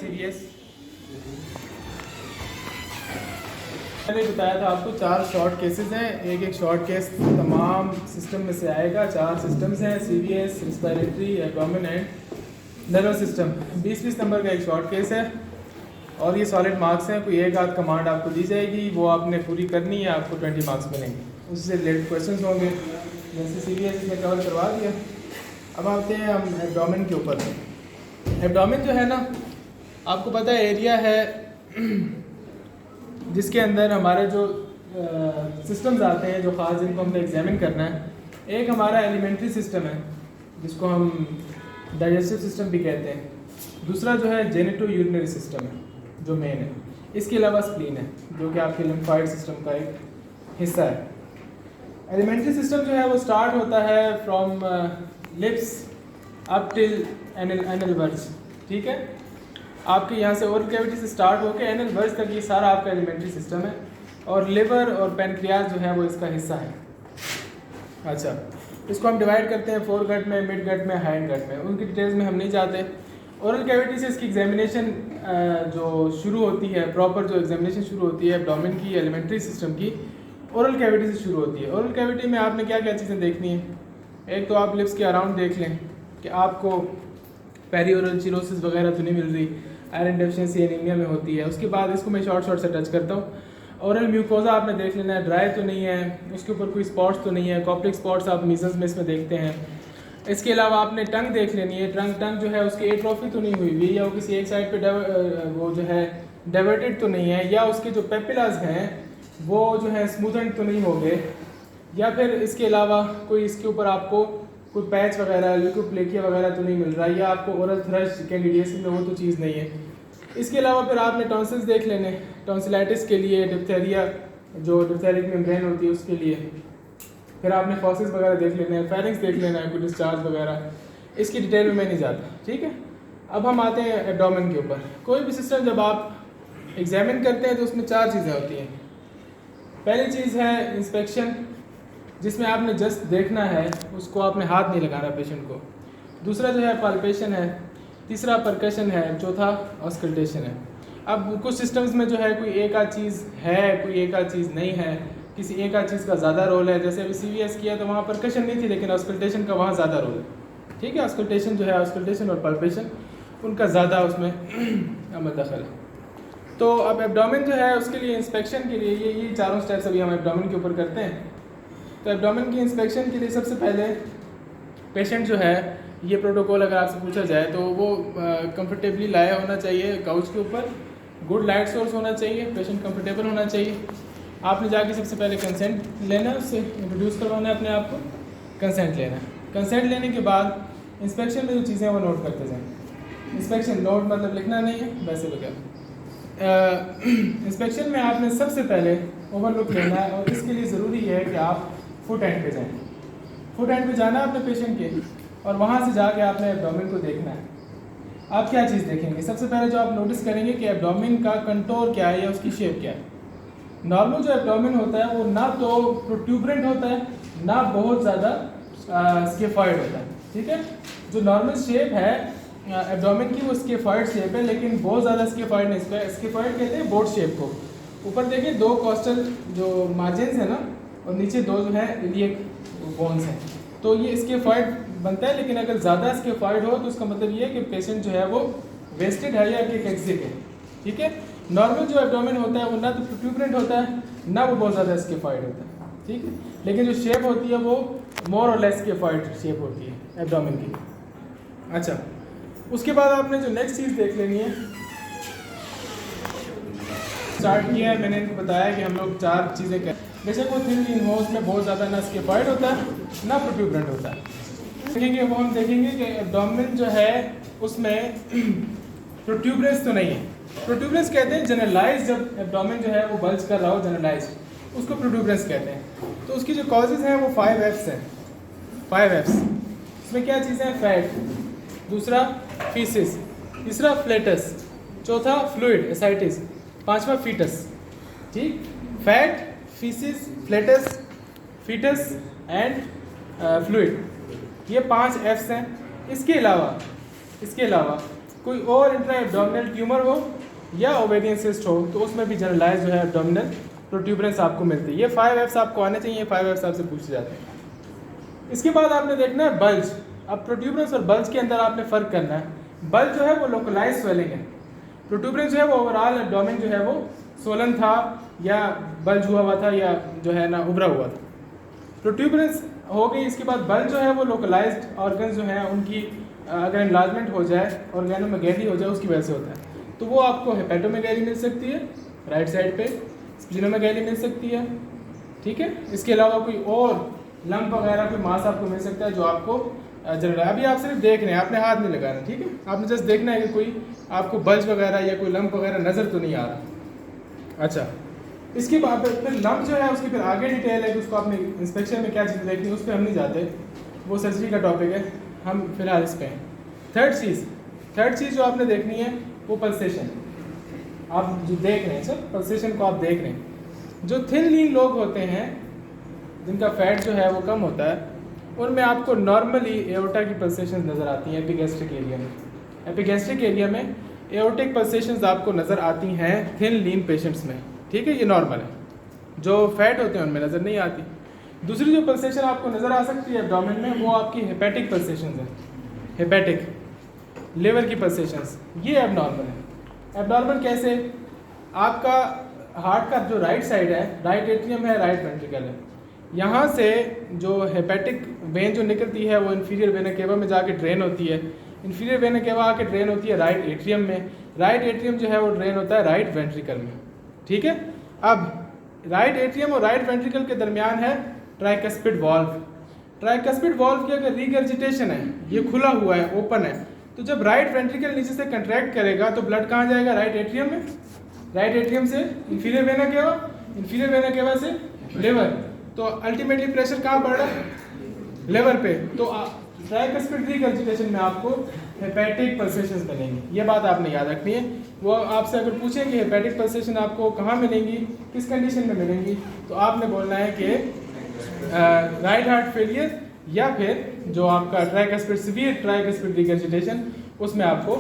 Serious. मैंने बताया था आपको 4 शॉर्ट केसेस हैं, एक शॉर्ट केस तमाम सिस्टम में से आएगा। 4 सिस्टम्स हैं, serious, respiratory, abdomen and nervous system. 20-20 number का एक शॉर्ट केस है और ये सॉलिड मार्क्स हैं। कोई एक आध कमांड आपको दी जाएगी, वो आपने पूरी करनी है, आपको 20 मार्क्स मिलेंगे। उससे रिलेटेड क्वेश्चन होंगे। जैसे सीरियस इसमें कवर करवा दिया। अब आते हैं हम एब्डोमेन के ऊपर। एब्डोमेन जो है ना, आपको पता है एरिया है जिसके अंदर हमारे जो सिस्टम्स आते हैं, जो ख़ास जिनको हमने एग्जामिन करना है। एक हमारा एलिमेंट्री सिस्टम है जिसको हम डाइजेस्टिव सिस्टम भी कहते हैं। दूसरा जो है जेनिटो यूरिनरी सिस्टम है जो मेन है। इसके अलावा स्प्लीन है जो कि आपके लिम्फाइड सिस्टम का एक हिस्सा है। एलिमेंट्री सिस्टम जो है वो स्टार्ट होता है from lips up till anal verge. ठीक है, आपके यहाँ से ओरल कैविटी से स्टार्ट होकर एनल वर्ज तक ये सारा आपका एलिमेंट्री सिस्टम है और लिवर और पैनक्रियाज जो है वो इसका हिस्सा है। अच्छा, इसको हम डिवाइड करते हैं 4 गट में, मिड गट में, हाइंड गट में। उनकी डिटेल्स में हम नहीं जाते। ओरल कैविटी से इसकी एग्जामिनेशन जो शुरू होती है, प्रॉपर जो एग्जामिनेशन शुरू होती है एब्डोमेन की, एलिमेंट्री सिस्टम की, ओरल कैविटी से शुरू होती है। ओरल कैविटी में आपने क्या क्या चीज़ें देखनी है। एक तो आप लिप्स के अराउंड देख लें कि आपको पेरिओरल चिरोसिस वगैरह तो नहीं मिल रही, आयरन डेफिशिएंसी एनीमिया में होती है। उसके बाद इसको मैं शॉर्ट से टच करता हूँ। ओरल म्यूकोजा आपने देख लेना है, ड्राई तो नहीं है, उसके ऊपर कोई स्पॉट्स तो नहीं है। कॉप्लिक स्पॉट्स आप मीजल्स में इसमें देखते हैं। इसके अलावा आपने टंग देख लेनी है। टंग जो है उसकी एट्रोफी तो नहीं हुई हुई, या वो किसी एक साइड पे वो जो है डाइवर्टेड तो नहीं है, या उसके जो पेपिलाज हैं वो जो है स्मूथेंड तो नहीं हो गए, या फिर इसके अलावा कोई इसके ऊपर आपको कोई पैच वगैरह, ल्यूकोप्लेकिया वगैरह तो नहीं मिल रहा, या आपको ओरल थ्रश कैंडिडिएसिस में वो तो चीज़ नहीं है। इसके अलावा फिर आपने टॉन्सिल्स देख लेने, टॉन्सिलाइटिस के लिए, डिप्थेरिया जो डिप्थेरिक मेम्ब्रेन होती है उसके लिए। फिर आपने फॉसिस वगैरह देख लेने हैं, फेरिंग्स देख लेना है, कोई डिस्चार्ज वगैरह। इसकी डिटेल में मैं नहीं जाता। ठीक है, अब हम आते हैं एब्डोमेन के ऊपर। कोई भी सिस्टम जब आप एग्जामिन करते हैं तो उसमें 4 चीज़ें होती हैं। पहली चीज़ है इंस्पेक्शन, जिसमें आपने जस्ट देखना है, उसको आपने हाथ नहीं लगाना पेशेंट को। दूसरा जो है पाल्पेशन है। तीसरा परकशन है। चौथा ऑस्कल्टेशन है। अब कुछ सिस्टम्स में जो है कोई एक आध चीज़ है, कोई एक आध चीज़ नहीं है, किसी एक आध चीज़ का ज़्यादा रोल है। जैसे अभी CVS किया तो वहाँ परकशन नहीं थी, लेकिन ऑस्कल्टेशन का वहाँ ज़्यादा रोल है। ठीक है, ऑस्कल्टेशन जो है, ऑस्कल्टेशन और पाल्पेशन उनका ज़्यादा उसमें अमल दखल है। तो अब एब्डोमेन जो है उसके लिए इंस्पेक्शन के लिए ये चारों स्टेप्स अभी हम एब्डोमेन के ऊपर करते हैं। तो एब्डोमेन की इंस्पेक्शन के लिए सबसे पहले पेशेंट जो है, ये प्रोटोकॉल अगर आपसे पूछा जाए तो वो कंफर्टेबली लाया होना चाहिए काउच के ऊपर, गुड लाइट सोर्स होना चाहिए, पेशेंट कंफर्टेबल होना चाहिए। आपने जाके सबसे पहले कंसेंट लेना है, उससे इंट्रोड्यूस करवाना है अपने आप को, कंसेंट लेना है। कंसेंट लेने के बाद इंस्पेक्शन में जो चीज़ें वो नोट करते जाएँ। इंस्पेक्शन नोट मतलब लिखना नहीं है, वैसे तो क्या इंस्पेक्शन में आपने सबसे पहले ओवरलुक लेना है, और इसके लिए ज़रूरी है कि आप फुट एंड पे जाएं। फुट एंड पे जाना है अपने पेशेंट के, और वहाँ से जाके आपने एब्डोमेन को देखना है। आप क्या चीज़ देखेंगे, सबसे पहले जो आप नोटिस करेंगे कि एब्डोमेन का कंटोर क्या है या उसकी शेप क्या है। नॉर्मल जो एब्डोमेन होता है वो ना तो प्रोट्यूबरेंट होता है, ना बहुत ज़्यादा स्केफॉइड होता है। ठीक है, जो नॉर्मल शेप है एब्डोमेन की वो स्केफॉइड शेप है, लेकिन बहुत ज़्यादा स्केफॉइड नहीं। स्केफॉइड कहते हैं बोट शेप को। ऊपर देखिए 2 कॉस्टल जो मार्जिन्स है ना, और नीचे 2 जो है इलियक बोन्स हैं, तो ये स्केफॉइड बनता है। लेकिन अगर ज़्यादा स्केफॉइड हो तो उसका मतलब ये है कि पेशेंट जो है वो वेस्टेड है या केकेक्सिक है। ठीक है, नॉर्मल जो एब्डोमेन होता है वो ना तो प्रोट्यूबरेंट होता है, ना वो बहुत ज़्यादा स्केफॉइड होता है। ठीक है, लेकिन जो शेप होती है वो मोर और लेस स्केफॉइड शेप होती है एब्डोमेन की। अच्छा, उसके बाद आपने जो नेक्स्ट चीज़ देख लेनी है, स्टार्ट किया है मैंने इनको बताया कि हम लोग 4 चीज़ें कर, जैसे वो थिन लीन हो, उसमें बहुत ज़्यादा ना स्केफॉइड होता है, ना प्रोट्यूबरेंट होता है। देखेंगे वो हम देखेंगे कि एब्डोमेन जो है उसमें प्रोट्यूबरेंस तो नहीं है। प्रोट्यूबरेंस कहते हैं जनरलाइज, जब एब्डोमेन जो है वो बल्ज कर रहा हो जनरलाइज, उसको प्रोट्यूबरेंस कहते हैं। तो उसकी जो कॉजेज़ हैं वो 5 Fs हैं। 5 Fs इसमें क्या चीज़ें हैं, फैट, दूसरा फीसिस, तीसरा फ्लेटस, चौथा फ्लूइड एसाइटिस, 5वां फीटस। ठीक, fat, faeces, flatus, foetus and fluid, ये 5 Fs हैं। इसके अलावा कोई और इंट्रा एब्डोमिनल ट्यूमर हो या ओवेरियन सिस्ट हो तो उसमें भी जनरलाइज जो है एब्डोमिनल प्रोट्यूबरेंस आपको मिलती है। ये 5 Fs आपको आने चाहिए, 5 Fs आपसे पूछे जाते हैं। इसके बाद आपने देखना है बल्ज। अब प्रोट्यूबरेंस और बल्ज के अंदर आपने फ़र्क करना है। बल्ज जो है वो लोकलाइज स्वेलिंग है, प्रोट्यूबरेंस जो है वो ओवरऑल एब्डोमेन जो है वो सोलन था या बल्ज हुआ था या जो है ना उभरा हुआ था। प्रोट्यूबरेंस हो गई, इसके बाद बल्ज जो है वो लोकलाइज्ड ऑर्गन जो है उनकी अगर एनलार्जमेंट हो जाए, ऑर्गेनोमेगैली हो जाए, उसकी वजह से होता है। तो वो आपको हेपेटोमेगैली मिल सकती है राइट साइड पे, स्प्लीनोमेगैली मिल सकती है, ठीक है। इसके अलावा कोई और लंप वगैरह कोई मास आपको मिल सकता है जो आपको जनरल। अभी आप सिर्फ देख रहे हैं, आपने हाथ नहीं लगाना, ठीक है। आपने जस्ट देखना है कि कोई आपको बल्ज वगैरह या कोई लंप वगैरह नज़र तो नहीं आ रहा। अच्छा, इसके बाद फिर लंप जो है उसकी फिर आगे डिटेल है कि उसको आपने इंस्पेक्शन में क्या चीज़ देखनी है, उस पर हम नहीं जाते, वो सर्जरी का टॉपिक है, हम फिलहाल इस पे हैं। थर्ड चीज़ जो आपने देखनी है वो पल्सेशन। आप जो देख रहे हैं सर, पल्सेशन को आप देख रहे हैं। जो थिन लीन लोग होते हैं जिनका फैट जो है वो कम होता है, उनमें आपको नॉर्मली एओर्टा की पल्सेशन नज़र आती हैं एपिगैस्ट्रिक एरिया में। एपिगैस्ट्रिक एरिया में एओर्टिक पल्सेशंस आपको नज़र आती हैं थिन लीन पेशेंट्स में, ठीक है, ये नॉर्मल है। जो फैट होते हैं उनमें नज़र नहीं आती। दूसरी जो पल्सेशन आपको नज़र आ सकती है एब्डोमेन में वो आपकी हेपेटिक पल्सेशंस है। हेपेटिक लिवर की पल्सेशंस ये एबनॉर्मल है। एबनॉर्मल कैसे? आपका हार्ट का जो राइट साइड है, राइट एट्रियम है, राइट वेंट्रिकल है, यहाँ से जो हेपेटिक वेन जो निकलती है वो इन्फीरियर वेना केवा में जाके ड्रेन होती है। इन्फीरियर वेना केवा आके ड्रेन होती है राइट एट्रियम में। राइट एट्रियम जो है वो ड्रेन होता है राइट वेंट्रिकल में, ठीक है। अब राइट एट्रियम और राइट वेंट्रिकल के दरमियान है ट्राइकस्पिड वॉल्व। ट्राइकस्पिड वॉल्व की अगर रिगर्जिटेशन है, ये खुला हुआ है, ओपन है, तो जब राइट वेंट्रिकल नीचे से कंट्रैक्ट करेगा तो ब्लड कहाँ जाएगा? राइट एट्रियम में। राइट एट्रियम से inferior vena cava, inferior vena cava से लिवर, तो अल्टीमेटली प्रेशर कहाँ पड़ रहा है? लिवर पे। तो ट्राइकस्पिड रिगर्जिटेशन में आपको हेपेटिक पल्सेशंस मिलेंगी। ये बात आपने याद रखनी है। वो आपसे अगर पूछें कि हेपेटिक पल्सेशन आपको कहाँ मिलेंगी, किस कंडीशन में मिलेंगी, तो आपने बोलना है कि राइट हार्ट फेलियर या फिर जो आपका ट्राइकस्पिड सीवियर ट्राइकस्पिड रिगर्जिटेशन, उसमें आपको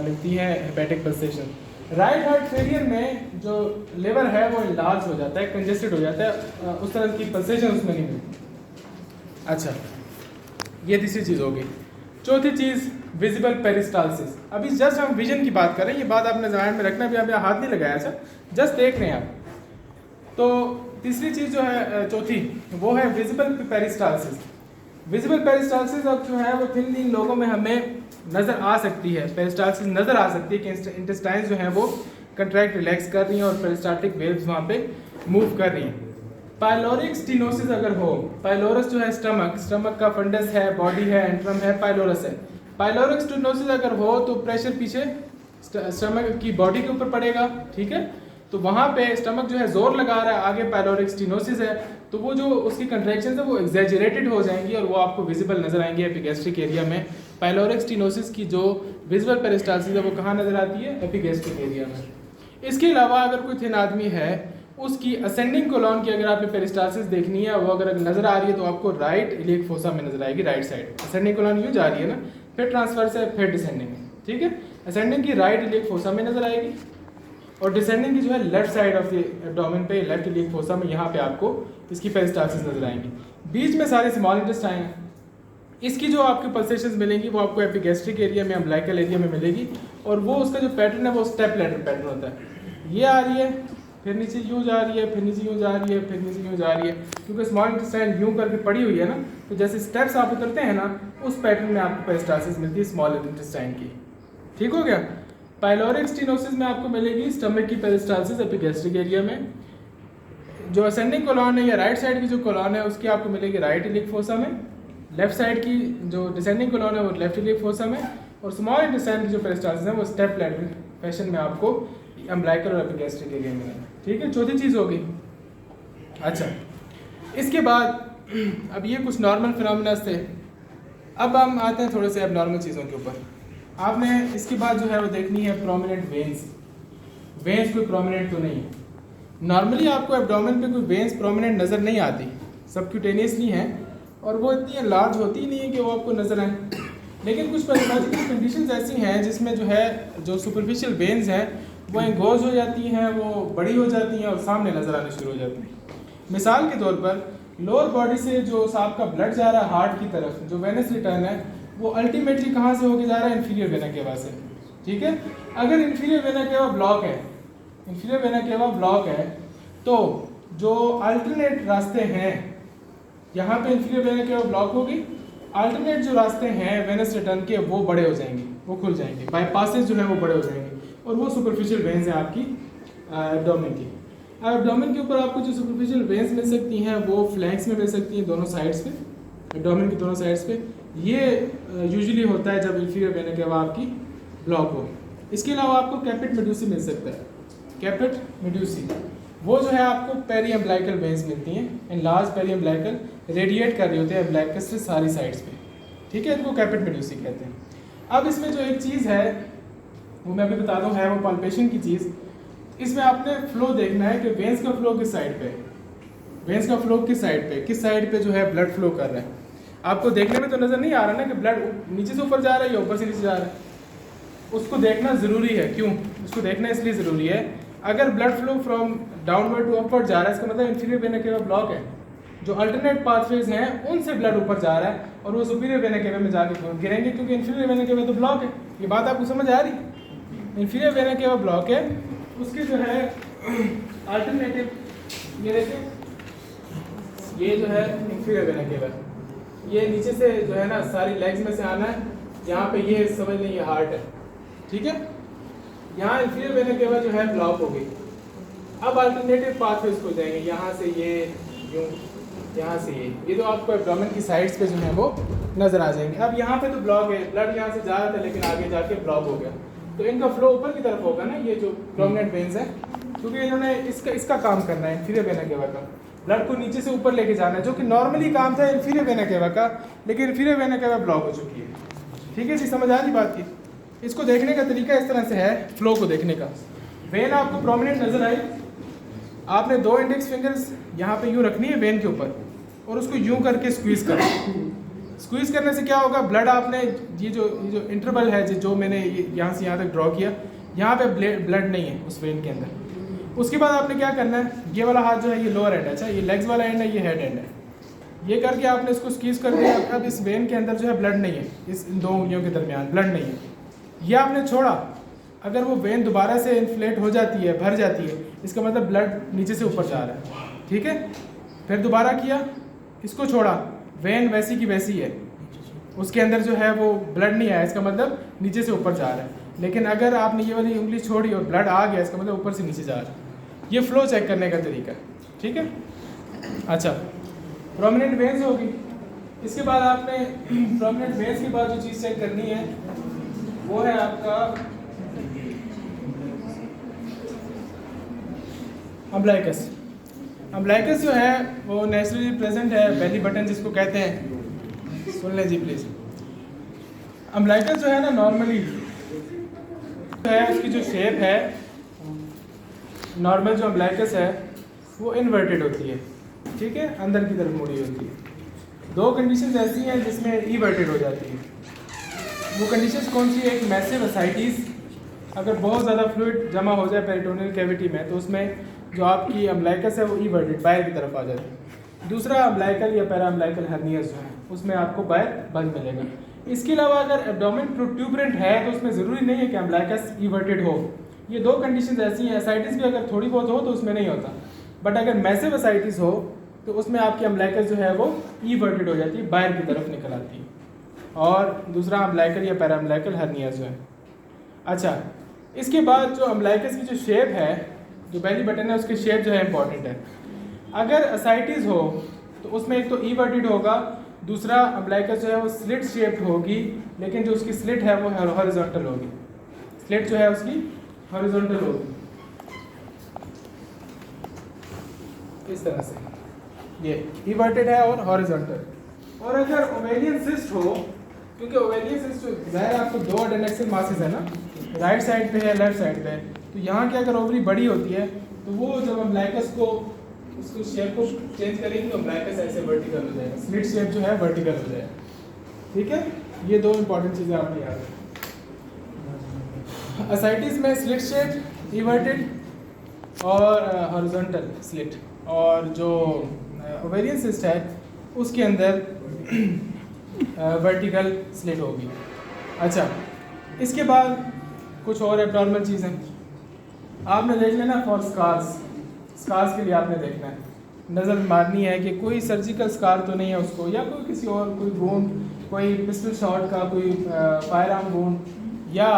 मिलती है hepatic pulsation. Right heart failure में जो लिवर है वो इनलार्ज हो जाता है, कंजेस्टेड हो जाता है, उस तरह की पल्सेशन उसमें नहीं मिलती। अच्छा, ये तीसरी चीज़ होगी। चौथी चीज़ विजिबल पेरिस्टाल्सिस। अभी जस्ट हम विजन की बात कर रहे हैं, ये बात आपने ध्यान में रखना। भी अभी हाथ नहीं लगाया सर, जस्ट देख रहे हैं आप। तो तीसरी चीज़ जो है चौथी, वो है विजिबल पेरिस्टाल्सिस। विजिबल पेरिस्टाल्सिस अब जो है वो थिन लीन लोगों में हमें नज़र आ सकती है। पेरिस्टाल्सिस नज़र आ सकती है कि इंटेस्टाइन्स जो हैं वो कंट्रैक्ट रिलैक्स कर रही हैं और पेरिस्टाल्टिक वेव्स वहाँ पे मूव कर रही हैं। पाइलोरिक स्टीनोसिस अगर हो, पाइलोरस जो है स्टमक का फंडस है, बॉडी है, एंट्रम है, पाइलोरस है। पाइलोरिक स्टीनोसिस अगर हो तो प्रेशर पीछे स्टमक की बॉडी के ऊपर पड़ेगा, ठीक है। तो वहाँ पे स्टमक जो है जोर लगा रहा है, आगे पाइलोरिक स्टीनोसिस है, तो वो जो उसकी कंट्रैक्शन है वो एग्जैजरेटेड हो जाएंगी और वो आपको विजिबल नजर आएंगी एपिगैस्ट्रिक एरिया में। पाइलोरिक स्टीनोसिस की जो विजिबल पेरिस्टाल्सिस है वो कहाँ नजर आती है? एपिगैस्ट्रिक एरिया में। इसके अलावा अगर कोई थिन आदमी है, उसकी असेंडिंग कोलॉन की अगर आपने पेरिस्टाल्सिस देखनी है, वो अगर नजर आ रही है तो आपको राइट इलियक फोसा में नजर आएगी, राइट साइड। असेंडिंग कोलॉन यूँ जा रही है ना, फिर ट्रांसफर से फिर डिसेंडिंग, ठीक है। असेंडिंग की राइट इलियक फोसा में नजर आएगी और डिसेंडिंग की जो है left side of the abdomen पे, लेफ्ट इलियक फोसा में, यहाँ पे आपको इसकी पेरिस्टाल्सिस नजर आएंगी। बीच में सारे स्मॉल इंटेस्टाइन हैं। इसकी जो आपकी पल्सेशंस मिलेंगी वो आपको एपिगैस्ट्रिक एरिया में, अम्बिलिकल एरिया में मिलेगी और वो उसका जो पैटर्न है वो स्टेप लैडर पैटर्न होता है। ये आ रही है, फिर नीचे यूँ जा रही है, फिर नीचे यूँ जा रही है, फिर नीचे यूँ जा रही है, क्योंकि स्मॉल इंटेस्टाइन यूँ करके पड़ी हुई है ना, तो जैसे स्टेप्स आप उतरते हैं ना, उस पैटर्न में आपको पेरिस्टाल्सिस मिलती है स्मॉल इंटेस्टाइन की। ठीक हो गया। पाइलोरिक स्टीनोसिस में आपको मिलेगी स्टमक की पेरिस्टाल्सिस एपिगैस्ट्रिक एरिया में। जो असेंडिंग कोलॉन है या राइट साइड की जो कोलॉन है उसकी आपको मिलेगी राइट इलियक फोसा में। लेफ्ट साइड की जो डिसेंडिंग कोलॉन है वो लेफ्ट इलियक फोसा में। और स्मॉल इंटेस्टाइन की जो पेरिस्टाल्सिस है वो स्टेप लैडर फैशन में आपको अम्बिलिकल और एपिगैस्ट्रिक एरिया में है। ठीक है, चौथी चीज़ होगी। अच्छा, इसके बाद अब ये कुछ नॉर्मल फिनोमेना थे, अब हम आते हैं थोड़े से एबनॉर्मल चीज़ों के ऊपर। आपने इसके बाद जो है वो देखनी है प्रोमिनेंट वेन्स। वेन्स कोई प्रोमिनेंट तो नहीं है। नॉर्मली आपको एब्डोमेन पे कोई वेन्स प्रोमिनेंट नज़र नहीं आती, सबक्यूटेनियसली हैं और वो इतनी लार्ज होती ही नहीं है कि वो आपको नज़र आए। लेकिन कुछ पैथोलॉजिकल कंडीशंस ऐसी हैं जिसमें जो है जो सुपरफिशियल वेन्स हैं वो एंगोज हो जाती हैं, वो बड़ी हो जाती हैं और सामने नज़र आने शुरू हो जाती हैं। मिसाल के तौर पर लोअर बॉडी से जो आपका ब्लड जा रहा है हार्ट की तरफ, जो वेनस रिटर्न है वो अल्टीमेटली कहाँ से होके जा रहा है? इंफीरियर वेना केवा से। ठीक है, अगर इंफीरियर वेना केवा ब्लॉक है, इंफीरियर वेना केवा ब्लॉक है तो जो अल्टरनेट रास्ते हैं, यहाँ पे इंफीरियर वेना केवा ब्लॉक होगी, अल्टरनेट जो रास्ते हैं वेनस रिटर्न के वो बड़े हो जाएंगे, वो खुल जाएंगे, बाईपासेस जो है वो बड़े हो जाएंगे और वो सुपरफिशियल वेन्स हैं आपकी एब्डोमेन की। एब्डोमेन के ऊपर आपको जो सुपरफिशियल वेन्स मिल सकती हैं वो फ्लैंक्स में मिल सकती हैं, दोनों साइड्स पे, एब्डोमेन की दोनों साइड्स पे। ये यूजुअली होता है जब इंफीरियर वेना केवा आपकी ब्लॉक हो। इसके अलावा आपको कैपिट मेडुसी मिल सकता है, कैपिट मेडुसी वो जो है आपको पेरी अम्बलाइकल वेन्स मिलती हैं, in large periumbilical radiate कर रहे होते हैं अम्बलाइकस से सारी साइड्स पे। ठीक है, इनको कैपिट मेडुसी कहते हैं। अब इसमें जो एक चीज़ है वो मैं अभी बता दूँ, है वो पाल्पेशन की चीज़। इसमें आपने फ्लो देखना है कि वेंस का फ्लो किस साइड पे, वेंस का फ्लो किस साइड पे जो है ब्लड फ्लो कर रहा है। आपको देखने में तो नज़र नहीं आ रहा ना कि ब्लड नीचे से ऊपर जा रहा है या ऊपर से नीचे जा रहा है, उसको देखना ज़रूरी है। क्यों उसको देखना इसलिए ज़रूरी है, अगर blood flow from downward to upward जा रहा है इसका मतलब इंफीरियर वेना केवा ब्लॉक है, जो अल्टरनेट पाथवेज हैं उनसे ब्लड ऊपर जा रहा है और वो सुपीरियर वेना केवा में जाके गिरेंगे, क्योंकि इंफीरियर वेना केवा तो ब्लॉक है। ये बात आपको समझ आ रही? इंफीरियर वेना केवा ब्लॉक है, उसके जो है अल्टरनेटिव, ये देखिए ये जो है इंफीरियर वेना केवा, ये नीचे से जो है ना सारी लेग्स में से आना है, यहाँ पे ये समझ लें ये हार्ट है। ठीक है, यहाँ इंफीरियर वेना केवा जो है ब्लॉक हो गई। अब अल्टरनेटिव पाथवेज हो जाएंगे, यहाँ से ये यूँ, यहाँ से ये तो आपको एब्डोमेन की साइड्स पे जो है वो नज़र आ जाएंगे। अब यहाँ पे तो ब्लॉक है, ब्लड यहाँ से जा रहा था लेकिन आगे जाके ब्लॉक हो गया, तो इनका फ्लो ऊपर की तरफ होगा ना, ये जो प्रोमिनेंट वेन्स हैं, क्योंकि इन्होंने इसका काम करना है इंफीरियर वेना केवा का, ब्लड को नीचे से ऊपर लेके जाना है, जो कि नॉर्मली काम था इंफीरियर वेना केवा का, लेकिन इंफीरियर वेना केवा ब्लॉक हो चुकी है। ठीक है जी, समझ आ रही बात की? इसको देखने का तरीका इस तरह से है, फ्लो को देखने का। वेन आपको प्रोमिनेंट नज़र आई, आपने 2 इंडेक्स फिंगर्स यहाँ पे यूँ रखनी है वेन के ऊपर और उसको यूँ करके स्क्वीज़ करना। स्क्वीज़ करने से क्या होगा, ब्लड आपने ये जो इंटरवल है जो मैंने यहाँ से यहाँ तक ड्रॉ किया, यहाँ पे ब्लड नहीं है उस वेन के अंदर। उसके बाद आपने क्या करना है, ये वाला हाथ जो है ये लोअर एंड है, अच्छा ये लेग्स वाला एंड है, ये हेड एंड है, ये करके आपने इसको स्क्वीज़ कर दिया। अब इस वेन के अंदर जो है ब्लड नहीं है, इस 2 उंगलियों के दरमियान ब्लड नहीं है, ये आपने छोड़ा। अगर वो वेन दोबारा से इन्फ्लेट हो जाती है, भर जाती है, इसका मतलब ब्लड नीचे से ऊपर जा रहा है। ठीक है, फिर दोबारा किया, इसको छोड़ा, वेन वैसी की वैसी है, उसके अंदर जो है वो ब्लड नहीं आया, इसका मतलब नीचे से ऊपर जा रहा है। लेकिन अगर आपने ये वाली उंगली छोड़ी और ब्लड आ गया, इसका मतलब ऊपर से नीचे जा रहा है। ये फ्लो चेक करने का तरीका है। ठीक है, अच्छा प्रोमिनेंट वेन्स होगी। इसके बाद आपने प्रोमिनेंट वेन्स के बाद जो चीज़ चेक करनी है वो है आपका अम्बलाइकस। अम्बलाइकस जो है वो नेचुरली प्रेजेंट है, बेली बटन जिसको कहते हैं, सुन लें जी प्लीज़। अम्बलाइकस जो है ना नॉर्मली है, उसकी जो शेप है नॉर्मल जो अम्बलाइकस है वो इन्वर्टेड होती है। ठीक है, अंदर की तरफ मुड़ी होती है। 2 कंडीशंस ऐसी हैं जिसमें इवर्टेड हो जाती है। वो कंडीशंस कौन सी है? एक मैसिव एसाइटिस, अगर बहुत ज़्यादा फ्लूइड जमा हो जाए पेरिटोनियल कैविटी में तो उसमें जो आपकी अम्बलाइकस है वो इवर्टेड बाहर की तरफ आ जाती है। दूसरा अम्बलाइकल या पैरा अम्बलाइकल हर्नियस जो है उसमें आपको बाहर बंद मिलेगा। इसके अलावा अगर एब्डोमेन प्रोट्यूबरेंट है तो उसमें ज़रूरी नहीं है कि अम्बलाइकस इवर्टेड हो। ये 2 कंडीशंस ऐसी हैं। एसाइटिस भी अगर थोड़ी बहुत हो तो उसमें नहीं होता, बट अगर मैसिव एसाइटिस हो तो उसमें आपकी अम्बलाइकस जो है वो इवर्टेड हो जाती है, बाहर की तरफ निकल आती है। और दूसरा अम्बलाइकल या पैरा अम्बलाइकल हर्नियस जो है। अच्छा, इसके बाद जो अम्बलाइकस की जो शेप है, जो बेली बटन है उसकी शेप जो है इंपॉर्टेंट है। अगर एसाइटिस हो तो उसमें एक तो इवर्टेड होगा, दूसरा अम्बलाइकस जो है वो स्लिट शेप्ड होगी, लेकिन जो उसकी स्लिट है वो हॉरिजॉन्टल होगी। स्लिट जो है उसकी हॉरिजॉन्टल होगी इस तरह से, ये इवर्टेड है और हॉरिजॉन्टल। और अगर ओवेरियन सिस्ट हो, क्योंकि ओवेरियन सिस्ट ज़ाहिर आपको 2 एडेनेक्सियल मासेस है ना, राइट साइड पे है लेफ्ट साइड पे, तो यहाँ की अगर ओवरी बड़ी होती है तो वो जब अम्बलाइकस को उसको शेप को चेंज करेंगे तो अम्बलाइकस ऐसे वर्टिकल हो जाएगा, स्लिट शेप जो है वर्टिकल हो जाएगा। ठीक है, ये दो इंपॉर्टेंट चीज़ें आपको याद रखें। असाइटिस में स्लिट शेप, इवर्टेड और हॉरिजॉन्टल स्लिट, और जो ओवेरियन सिस्ट है उसके अंदर वर्टिकल स्लिट होगी। अच्छा, इसके बाद कुछ और एब्नॉर्मल चीज़ें आपने देख लेना फॉर स्कार्स के लिए आपने देखना है, नज़र मारनी है कि कोई सर्जिकल स्कार तो नहीं है उसको, या कोई किसी और कोई वुंड, कोई पिस्टल शॉट का, कोई फायर आर्म वुंड, या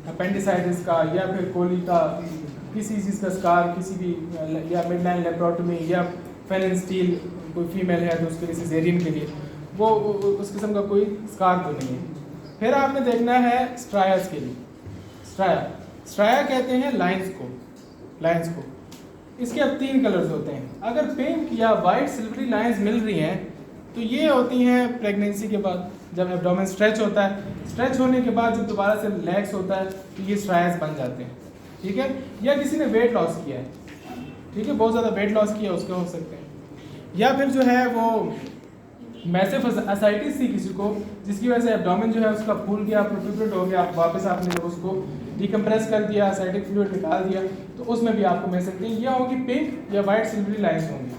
अपेंडिसाइटिस का, या फिर कोली का किसी चीज़ का स्कार, किसी भी, या मिडलाइन लेप्रोटमी, या फेलन स्टील, कोई फीमेल है तो उसके लिए सिजेरियन के लिए, वो उस किस्म का कोई स्कार तो नहीं है। फिर आपने देखना है स्ट्रायास के लिए। स्ट्राया कहते हैं लाइंस को। इसके अब 3 कलर्स होते हैं। अगर पिंक या वाइट सिल्वरी लाइंस मिल रही हैं तो ये होती हैं प्रेगनेंसी के बाद, जब एब्डोमेन स्ट्रेच होता है, स्ट्रेच होने के बाद जब दोबारा से रिलैक्स होता है तो ये स्ट्रायास बन जाते हैं, ठीक है। या किसी ने वेट लॉस किया है, ठीक है, बहुत ज़्यादा वेट लॉस किया उसके हो सकते हैं। या फिर जो है वो मैसिव असाइटिस थी किसी को, जिसकी वजह से एब्डोमेन जो है उसका फूल गया, प्रोट्रूडेड हो गया, वापस आपने जब उसको डिकम्प्रेस कर दिया, असाइटिक फ्लूइड निकाल दिया, तो उसमें भी आपको मिल सकती है। यह होगी पिंक या वाइट सिल्वरी लाइंस होंगी,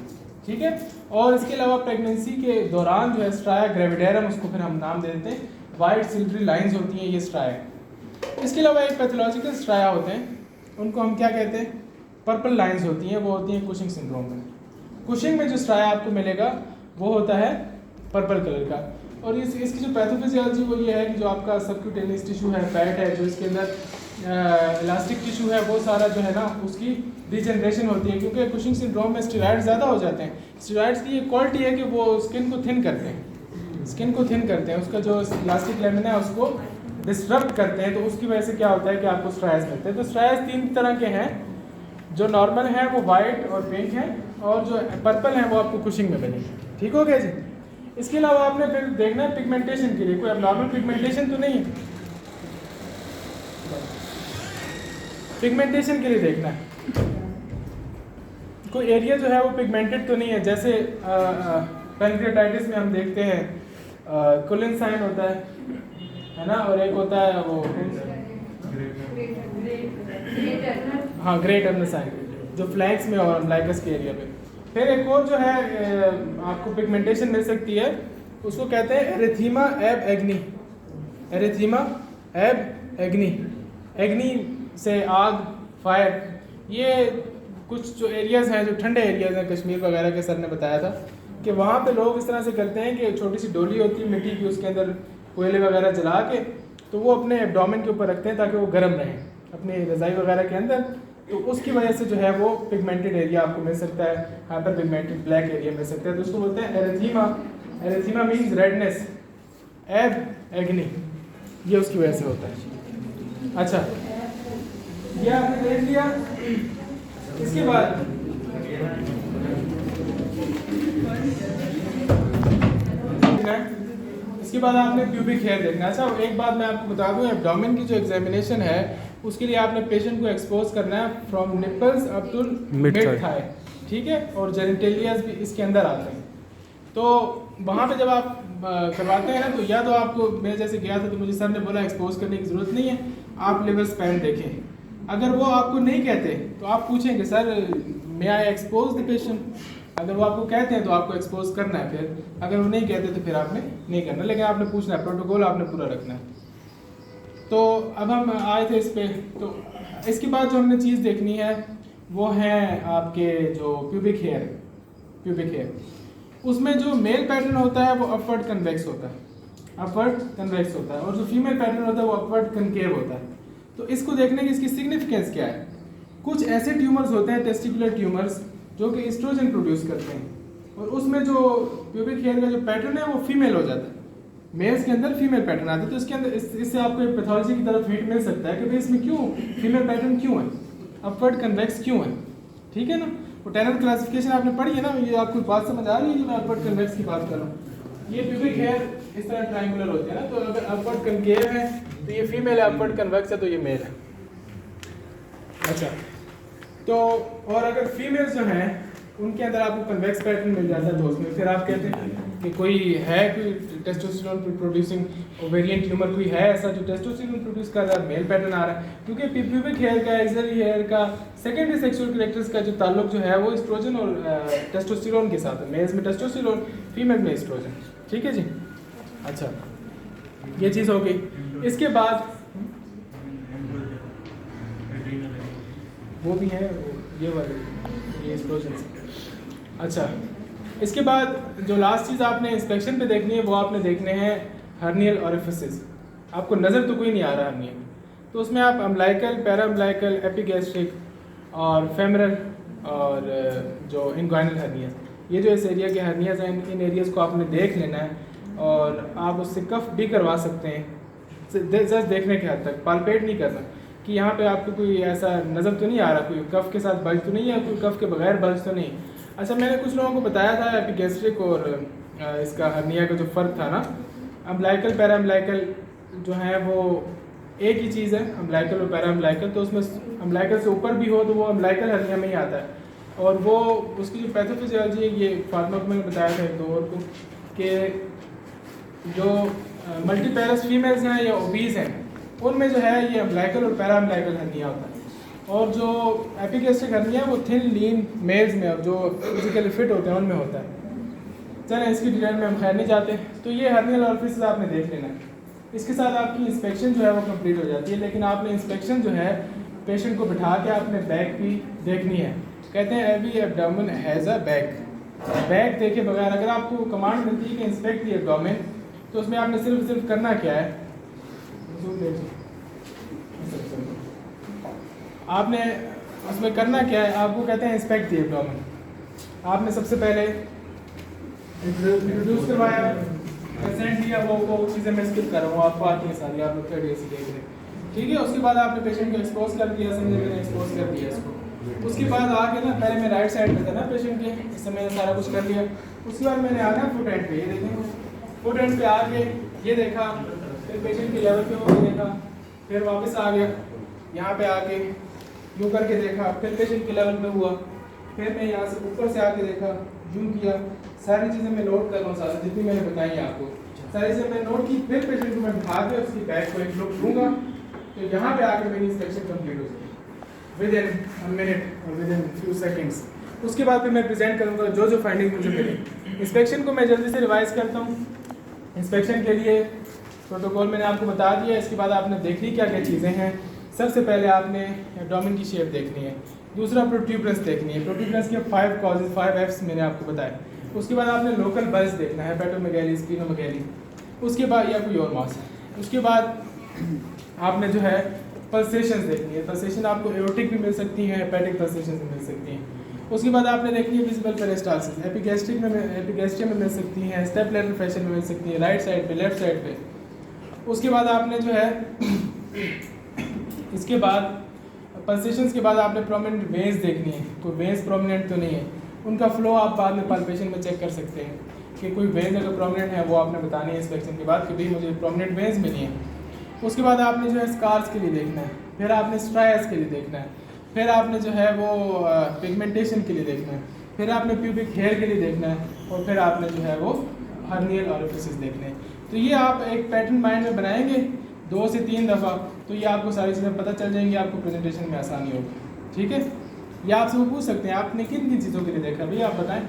ठीक है। और इसके अलावा प्रेगनेंसी के दौरान जो है स्ट्राया ग्रेविडेरम, उसको फिर हम नाम दे देते हैं, वाइट सिल्वरी लाइंस होती हैं ये स्ट्राया। इसके अलावा एक पैथोलॉजिकल स्ट्राया होते हैं, उनको हम क्या कहते हैं, पर्पल लाइंस होती हैं, वो होती हैं कुशिंग सिंड्रोम में। कुशिंग में जो स्ट्राया आपको मिलेगा वो होता है पर्पल कलर का। और इसकी जो पैथोफिजियोलॉजी वो ये है कि जो आपका सबक्यूटेनियस टिश्यू है, फैट है, जो इसके अंदर इलास्टिक टिश्यू है, वो सारा जो है ना उसकी डिजनरेशन होती है, क्योंकि कुशिंग सिंड्रोम में स्टेरॉइड ज़्यादा हो जाते हैं। स्टेरॉइड्स की ये क्वालिटी है कि वो स्किन को थिन करते हैं, उसका जो इलास्टिक लेमिना है उसको डिस्टर्ब करते हैं, तो उसकी वजह से क्या होता है कि आपको स्ट्रायस मिलते हैं। तो स्ट्रायस 3 तरह के हैं, जो नॉर्मल हैं वो वाइट और पिंक हैं, और जो पर्पल हैं वो आपको कुशिंग में मिलेंगे, ठीक हो गया जी। इसके अलावा आपने फिर देखना है पिगमेंटेशन के लिए, कोई अबनॉर्मल पिगमेंटेशन तो नहीं है, पिगमेंटेशन के लिए देखना है कोई एरिया जो है वो पिगमेंटेड तो नहीं है। जैसे पैंक्रियाटाइटिस में हम देखते हैं कुलिन साइन होता है ना, और एक होता है वो हाँ ग्रे टर्नर साइन, जो फ्लैंक्स में और अम्ब्लाइकस के एरिया पे। फिर एक और जो है आपको पिगमेंटेशन मिल सकती है, उसको कहते हैं एरिथीमा एब एग्नी। एरिथीमा एब एग्नी, एग्नी से आग, फायर, ये कुछ जो एरियाज़ हैं, जो ठंडे एरियाज़ हैं, कश्मीर वगैरह के सर ने बताया था कि वहाँ पे लोग इस तरह से करते हैं कि छोटी सी डोली होती है मिट्टी की, उसके अंदर कोयले वगैरह जला के तो वो अपने एब्डोमेन के ऊपर रखते हैं ताकि वो गर्म रहें अपनी रज़ाई वगैरह के अंदर। तो उसकी वजह से जो है वो पिगमेंटेड एरिया आपको मिल सकता है, हाइपर पिगमेंटेड ब्लैक एरिया मिल सकता है, तो उसको बोलते हैं एरिथीमा। एरिथीमा मीन्स रेडनेस, एब एग्नी, ये उसकी वजह से होता है। अच्छा, ये आपने देख लिया। इसके बाद आपने प्यूबिक हेयर देखना। अच्छा, एक बात मैं आपको बता दूं, एब्डोमेन की जो एग्जामिनेशन है उसके लिए आपने पेशेंट को एक्सपोज करना है from nipples up to mid thigh, ठीक है, और जेनिटेलियाज भी इसके अंदर आते हैं। तो वहाँ पे जब आप करवाते हैं ना, तो या तो आपको, मैं जैसे गया था तो मुझे सर ने बोला एक्सपोज करने की ज़रूरत नहीं है, आप लिवर स्पैन देखें। अगर वो आपको नहीं कहते तो आप पूछेंगे sir may I expose the patient. अगर वो आपको कहते हैं तो आपको एक्सपोज करना है, फिर अगर वो नहीं कहते तो फिर आपने नहीं करना, लेकिन आपने पूछना है, प्रोटोकॉल आपने पूरा रखना है। तो अब हम आए थे इस पे, तो इसके बाद जो हमने चीज़ देखनी है वो है आपके जो प्यूबिक हेयर। उसमें जो मेल पैटर्न होता है वो अपवर्ड कन्वेक्स होता है, और जो फीमेल पैटर्न होता है वो अपवर्ड कनकेव होता है। तो इसको देखने की इसकी सिग्निफिकेंस क्या है। कुछ ऐसे ट्यूमर्स होते हैं, टेस्टिकुलर ट्यूमर्स, जो कि एस्ट्रोजन प्रोड्यूस करते हैं, और उसमें जो प्यूबिक हेयर का जो पैटर्न है वो फीमेल हो जाता है, मेल्स के अंदर फीमेल पैटर्न आता है। तो इसके अंदर इससे आपको एक पैथोलॉजी की तरफ हिंट मिल सकता है कि भाई इसमें क्यों फीमेल पैटर्न क्यों है, अपवर्ड कन्वेक्स क्यों है, ठीक है ना। वो टैनल क्लासिफिकेशन आपने पढ़ी है ना, ये आपको बात समझ आ रही है कि मैं अपवर्ड कन्वेक्स की बात कर रहा हूँ। ये प्यूबिक हेयर इस तरह ट्रायंगुलर होते हैं ना, तो अगर अपवर्ड कनकेव है तो ये फीमेल है, अपवर्ड कन्वेक्स है तो ये मेल है। अच्छा, तो और अगर फीमेल्स जो हैं उनके अंदर आपको कन्वेक्स पैटर्न मिल जाता है तो उसमें फिर आप कहते हैं कि कोई है कोई टेस्टोस्टेरोन प्रोड्यूसिंग ओवेरियन ट्यूमर कोई है ऐसा जो टेस्टोस्टेरोन प्रोड्यूस कर रहा है, मेल पैटर्न आ रहा है, क्योंकि प्यूबिक हेयर का, एक्सिलरी हेयर का, सेकेंडरी सेक्सुअल कैरेक्टर्स का जो ताल्लुक जो है वो एस्ट्रोजन और टेस्टोस्टेरोन के साथ है। मेल्स में टेस्टोस्टेरोन, फीमेल में एस्ट्रोजन। ठीक है जी, अच्छा ये चीज़ हो गई। इसके बाद वो भी है ये वाले, ये एस्ट्रोजन से। अच्छा, इसके बाद जो लास्ट चीज़ आपने इंस्पेक्शन पे देखनी है वो आपने देखने हैं हर्नियल ओरिफिसेस। आपको नज़र तो कोई नहीं आ रहा हर्नियल, तो उसमें आप अम्बलाइकल, पैरा अम्बलाइकल, एपिगैस्ट्रिक और फेमरल और जो इनग्वाइनल हर्निया, ये जो इस एरिया के हर्नियाज हैं इन एरियाज़ को आपने देख लेना है और आप उससे कफ भी करवा सकते हैं, जस्ट देखने के हद तक, पालपेट नहीं करना कि यहाँ पे आपको कोई ऐसा नज़र तो नहीं आ रहा, कोई कफ के साथ बल्ज तो नहीं है, कोई कफ के बगैर बल्ज तो नहीं। अच्छा, मैंने कुछ लोगों को बताया था एपिगैस्ट्रिक और इसका हर्निया का जो फ़र्क था ना, अम्बलाइकल पैरा अम्बलाइकल जो है वो एक ही चीज़ है, अम्बलाइकल और पैरा अम्बलाइकल, तो उसमें अम्बलाइकल से ऊपर भी हो तो वो अम्बलाइकल हर्निया में ही आता है। और वो उसकी जो पैथोफिजियोलॉजी है, ये फार्मा को मैंने बताया था एक दो और को, कि जो मल्टीपैरस फीमेल्स हैं या ओबीज हैं उनमें जो है ये अम्बलाइकल और पैरा अम्बलाइकल हर्निया होता है, और जो एपिगैस्ट्रिक हर्निया है वो थिन लीन मेल्स में, जो फिजिकली फिट होते हैं उनमें होता है। चलें इसकी डिटेल में हम खैर नहीं जाते। तो ये हर्नियल ओरिफिस आपने देख लेना है, इसके साथ आपकी इंस्पेक्शन जो है वो कंप्लीट हो जाती है। लेकिन आपने इंस्पेक्शन जो है पेशेंट को बिठा के आपने बैक भी देखनी है। कहते हैं every abdomen has a back, back देखे बगैर अगर आपको कमांड मिलती है कि इंस्पेक्ट दी एब्डोमेन, तो उसमें आपने सिर्फ करना क्या है, आपने उसमें करना क्या है, आपको कहते हैं इंस्पेक्ट दी एब्डोमेन। आपने सबसे पहले इंट्रोड्यूस करवाया, कंसेंट दिया, वो चीज़ें मैं स्किप कर रहा हूँ, आपको आती हैं सारी, आप लोग थर्ड ईयर से देख रहे हैं। ठीक है, उसके बाद आपने पेशेंट को एक्सपोज कर दिया, समझे मैंने एक्सपोज कर दिया इसको। उसके बाद आके ना, पहले मैं राइट साइड में था ना पेशेंट के, इससे मैंने सारा कुछ कर लिया। उसके बाद मैंने आना फुट एंड पे, ये देखें फुट एंड पे आके ये देखा, फिर पेशेंट के लेवल पे होकर देखा, फिर वापस आ गया यहाँ पे आके यूँ करके देखा, फिर पेशेंट के लेवल पे हुआ, फिर मैं यहाँ से ऊपर से आके देखा, यूँ किया, सारी चीज़ें मैं नोट कर रहा हूँ, सारी जितनी मैंने बताई है आपको सारी चीज़ें मैं नोट की। फिर पेशेंट को मैं बिठा के उसकी बैक को एक लुक दूँगा, तो यहाँ पे आके मेरी इंस्पेक्शन कंप्लीट हो जाएगी विद इन अ मिनट और विद इन फ्यू सेकेंड्स। उसके बाद फिर मैं प्रेजेंट करूँगा जो जो फाइंडिंग मुझे मिली। इंस्पेक्शन को मैं जल्दी से रिवाइज करता हूँ। इंस्पेक्शन के लिए प्रोटोकॉल मैंने आपको बता दिया। इसके बाद आपने देखनी क्या क्या चीज़ें हैं। सबसे पहले आपने एब्डोमेन की शेप देखनी है, दूसरा प्रोट्यूबरेंस देखनी है, प्रोट्यूबरेंस के 5 कॉजेज 5 F's मैंने आपको बताया। उसके बाद आपने लोकल बल्ज देखना है, हेपेटोमेगैली, स्प्लीनोमेगैली, उसके बाद या कोई और मास। उसके बाद आपने जो है पल्सेशंस देखनी है, पल्सेशन आपको एओर्टिक भी मिल सकती हैं, हेपेटिक पल्सेशन भी मिल सकती हैं। उसके बाद आपने देखनी है विजिबल पेरिस्टाल्सिस, एपिगैस्ट्रियम में मिल सकती हैं, स्टेप लेटरल फैशन में मिल सकती है, राइट साइड पे, लेफ्ट साइड पे। उसके बाद आपने जो है इसके बाद पल्सेशंस के बाद आपने प्रोमिनेंट वेन्स देखनी है, कोई वेन्स प्रोमिनेंट तो नहीं है, उनका फ्लो आप बाद में पाल्पेशन में चेक कर सकते हैं कि कोई वेन्स अगर प्रोमिनेंट है वो आपने बतानी है इंस्पेक्शन के बाद कि भाई मुझे प्रोमिनेंट वेन्स मिली हैं। उसके बाद आपने जो है स्कार्स के लिए देखना है, फिर आपने स्ट्राइस के लिए देखना है, फिर आपने जो है वो पिगमेंटेशन के लिए देखना है, फिर आपने प्यूबिक हेयर के लिए देखना है, और फिर आपने जो है वो हर्नियल ओरिफिसेस देखने हैं। तो ये आप एक पैटर्न माइंड में बनाएंगे 2 से 3 दफ़ा, तो ये आपको सारी चीज़ें पता चल जाएंगी, आपको प्रेजेंटेशन में आसानी होगी। ठीक है, या आपसे वो पूछ सकते हैं आपने किन किन चीज़ों के लिए देखा, भैया आप बताएं,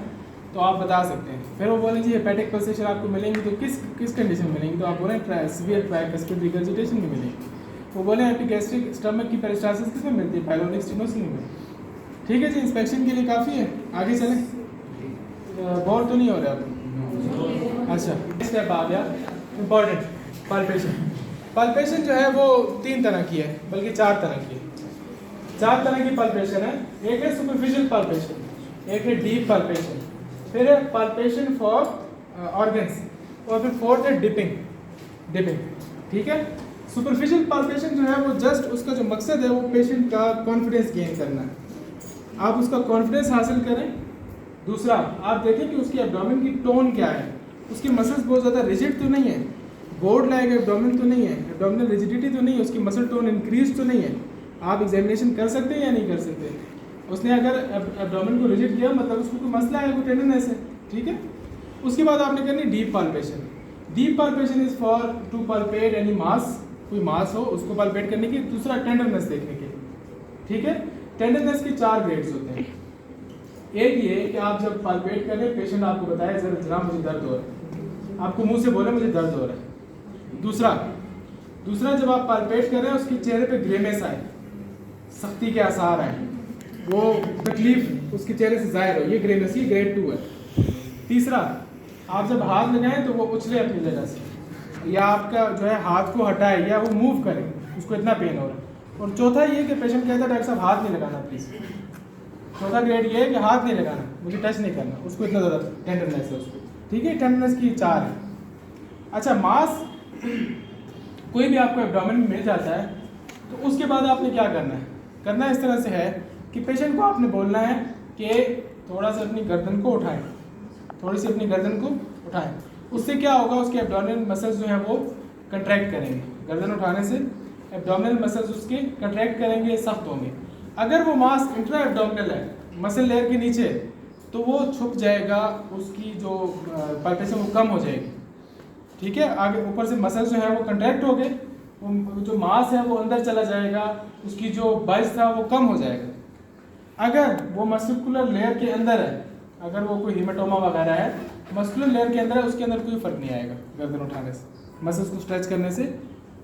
तो आप बता सकते हैं। फिर वो बोलें जी हेपेटिक पल्सेशन आपको मिलेंगी, तो किस कंडीशन में मिलेंगी, तो आप बोलें सीवियर ट्राइकस्पिड रिगर्जिटेशन में मिलेंगी। वो बोले एपिगैस्ट्रिक स्टमक की पेरिस्टाल्सिस किस में मिलती है, पाइलोरिक स्टेनोसिस में मिलती। ठीक है जी, इंस्पेक्शन के लिए काफ़ी है, आगे चलें, बोर तो नहीं हो रहा आप। अच्छा, स्टेप आ गया इम्पॉर्टेंट, पाल्पेशन। पाल्पेशन जो है वो 3 तरह की है, बल्कि 4 तरह की है। 4 तरह की पाल्पेशन है। एक है सुपरफिशियल पाल्पेशन, एक है डीप पाल्पेशन, फिर है पाल्पेशन फॉर ऑर्गन्स, और फिर 4th है डिपिंग। ठीक है, सुपरफिशियल पाल्पेशन जो है वो जस्ट उसका जो मकसद है वो पेशेंट का कॉन्फिडेंस गेन करना है, आप उसका कॉन्फिडेंस हासिल करें। दूसरा, आप देखें कि उसकी एब्डोमेन की टोन क्या है, उसकी मसल्स बहुत ज़्यादा रिजिड तो नहीं है, बोर्ड लाइक एब्डोमेन तो नहीं है, एब्डोमिनल रिजिडिटी तो नहीं है, उसकी मसल टोन इंक्रीज तो नहीं है। आप एग्जामिनेशन कर सकते हैं या नहीं कर सकते। उसने अगर एब्डोमेन को रिजिड किया मतलब उसको कोई मसला है, कोई टेंडरनेस है। ठीक है, उसके बाद आपने करनी deep palpation. Deep palpation is for to palpate any mass, कोई मास हो उसको पाल्पेट करने की। दूसरा टेंडरनेस देखने के लिए, ठीक है। टेंडरनेस के 4 ग्रेड्स होते हैं। एक ये कि आप जब पाल्पेट कर रहे हैं, पेशेंट आपको बताया जरा मुझे दर्द हो रहा है, आपको मुंह से बोले मुझे दर्द हो रहा है। दूसरा जब आप पाल्पेट कर रहे हैं उसके चेहरे पे ग्रेनेस आए, सख्ती के आसार आए, वो तकलीफ उसके चेहरे से जाहिर हो, ये ग्रेनेस, ये ग्रेड 2 है। तीसरा, आप जब हाथ लगाएं तो वो उछले अपनी जगह से, या आपका जो है हाथ को हटाए या वो मूव करे, उसको इतना पेन हो रहा है। और चौथा ये कि पेशेंट कहता है डॉक्टर साहब हाथ नहीं लगाना प्लीज़। चौथा ग्रेड ये है कि हाथ नहीं लगाना, मुझे टच नहीं करना, उसको इतना ज़्यादा टेंडरनेस है उसको, ठीक है। टेंडरनेस की 4 है। अच्छा, मास कोई भी आपको एब्डोमेन में मिल जाता है तो उसके बाद आपने क्या करना है इस तरह से है कि पेशेंट को आपने बोलना है कि थोड़ा सा अपनी गर्दन को उठाएं, थोड़ी सी अपनी गर्दन को उठाएं। उससे क्या होगा, उसके एब्डोमिनल मसल्स जो हैं वो कंट्रैक्ट करेंगे। गर्दन उठाने से एब्डोमिनल मसल्स उसके कंट्रैक्ट करेंगे, सख्त होंगे। अगर वो मास इंट्रा एब्डोमिनल है, मसल लेयर के नीचे, तो वो छुप जाएगा, उसकी जो पाल्पेशन वो कम हो जाएगी, ठीक है। आगे ऊपर से मसल्स जो है वो कंट्रैक्ट हो गए, वो जो मास है वो अंदर चला जाएगा, उसकी जो बल्ज था वो कम हो जाएगा। अगर वो मस्कुलर लेयर के अंदर है, अगर वो कोई हीमेटोमा वगैरह है, मस्कुलर लेयर के अंदर है, उसके अंदर कोई फ़र्क नहीं आएगा, गर्दन उठाने से, मसल्स को स्ट्रेच करने से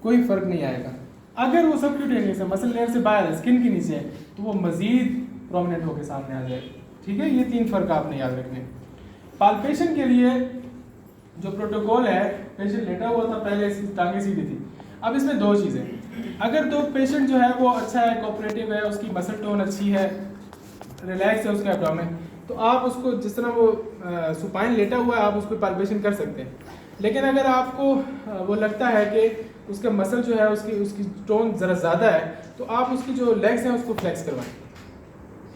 कोई फ़र्क नहीं आएगा। अगर वो सबक्यूटेनियस है, मसल लेयर से बाहर है, स्किन के नीचे है, तो वो मज़ीद प्रोमिनेंट होकर सामने आ जाएगा, ठीक है। ये 3 फ़र्क आपने याद रखने। पाल्पेशन के लिए जो प्रोटोकॉल है, पेशेंट लेटा हुआ था, पहले इसकी टांगें सीधी थी। अब इसमें 2 चीज़ें, अगर तो पेशेंट जो है वो अच्छा है, कोऑपरेटिव है, उसकी मसल टोन अच्छी है, रिलैक्स है उसका एब्डोमेन, तो आप उसको जिस तरह वो सुपाइन लेटा हुआ है आप उसको पाल्पेशन कर सकते हैं। लेकिन अगर आपको वो लगता है कि उसका मसल जो है उसकी टोन ज़रा ज़्यादा है, तो आप उसकी जो लेग्स हैं उसको फ्लेक्स करवाएं,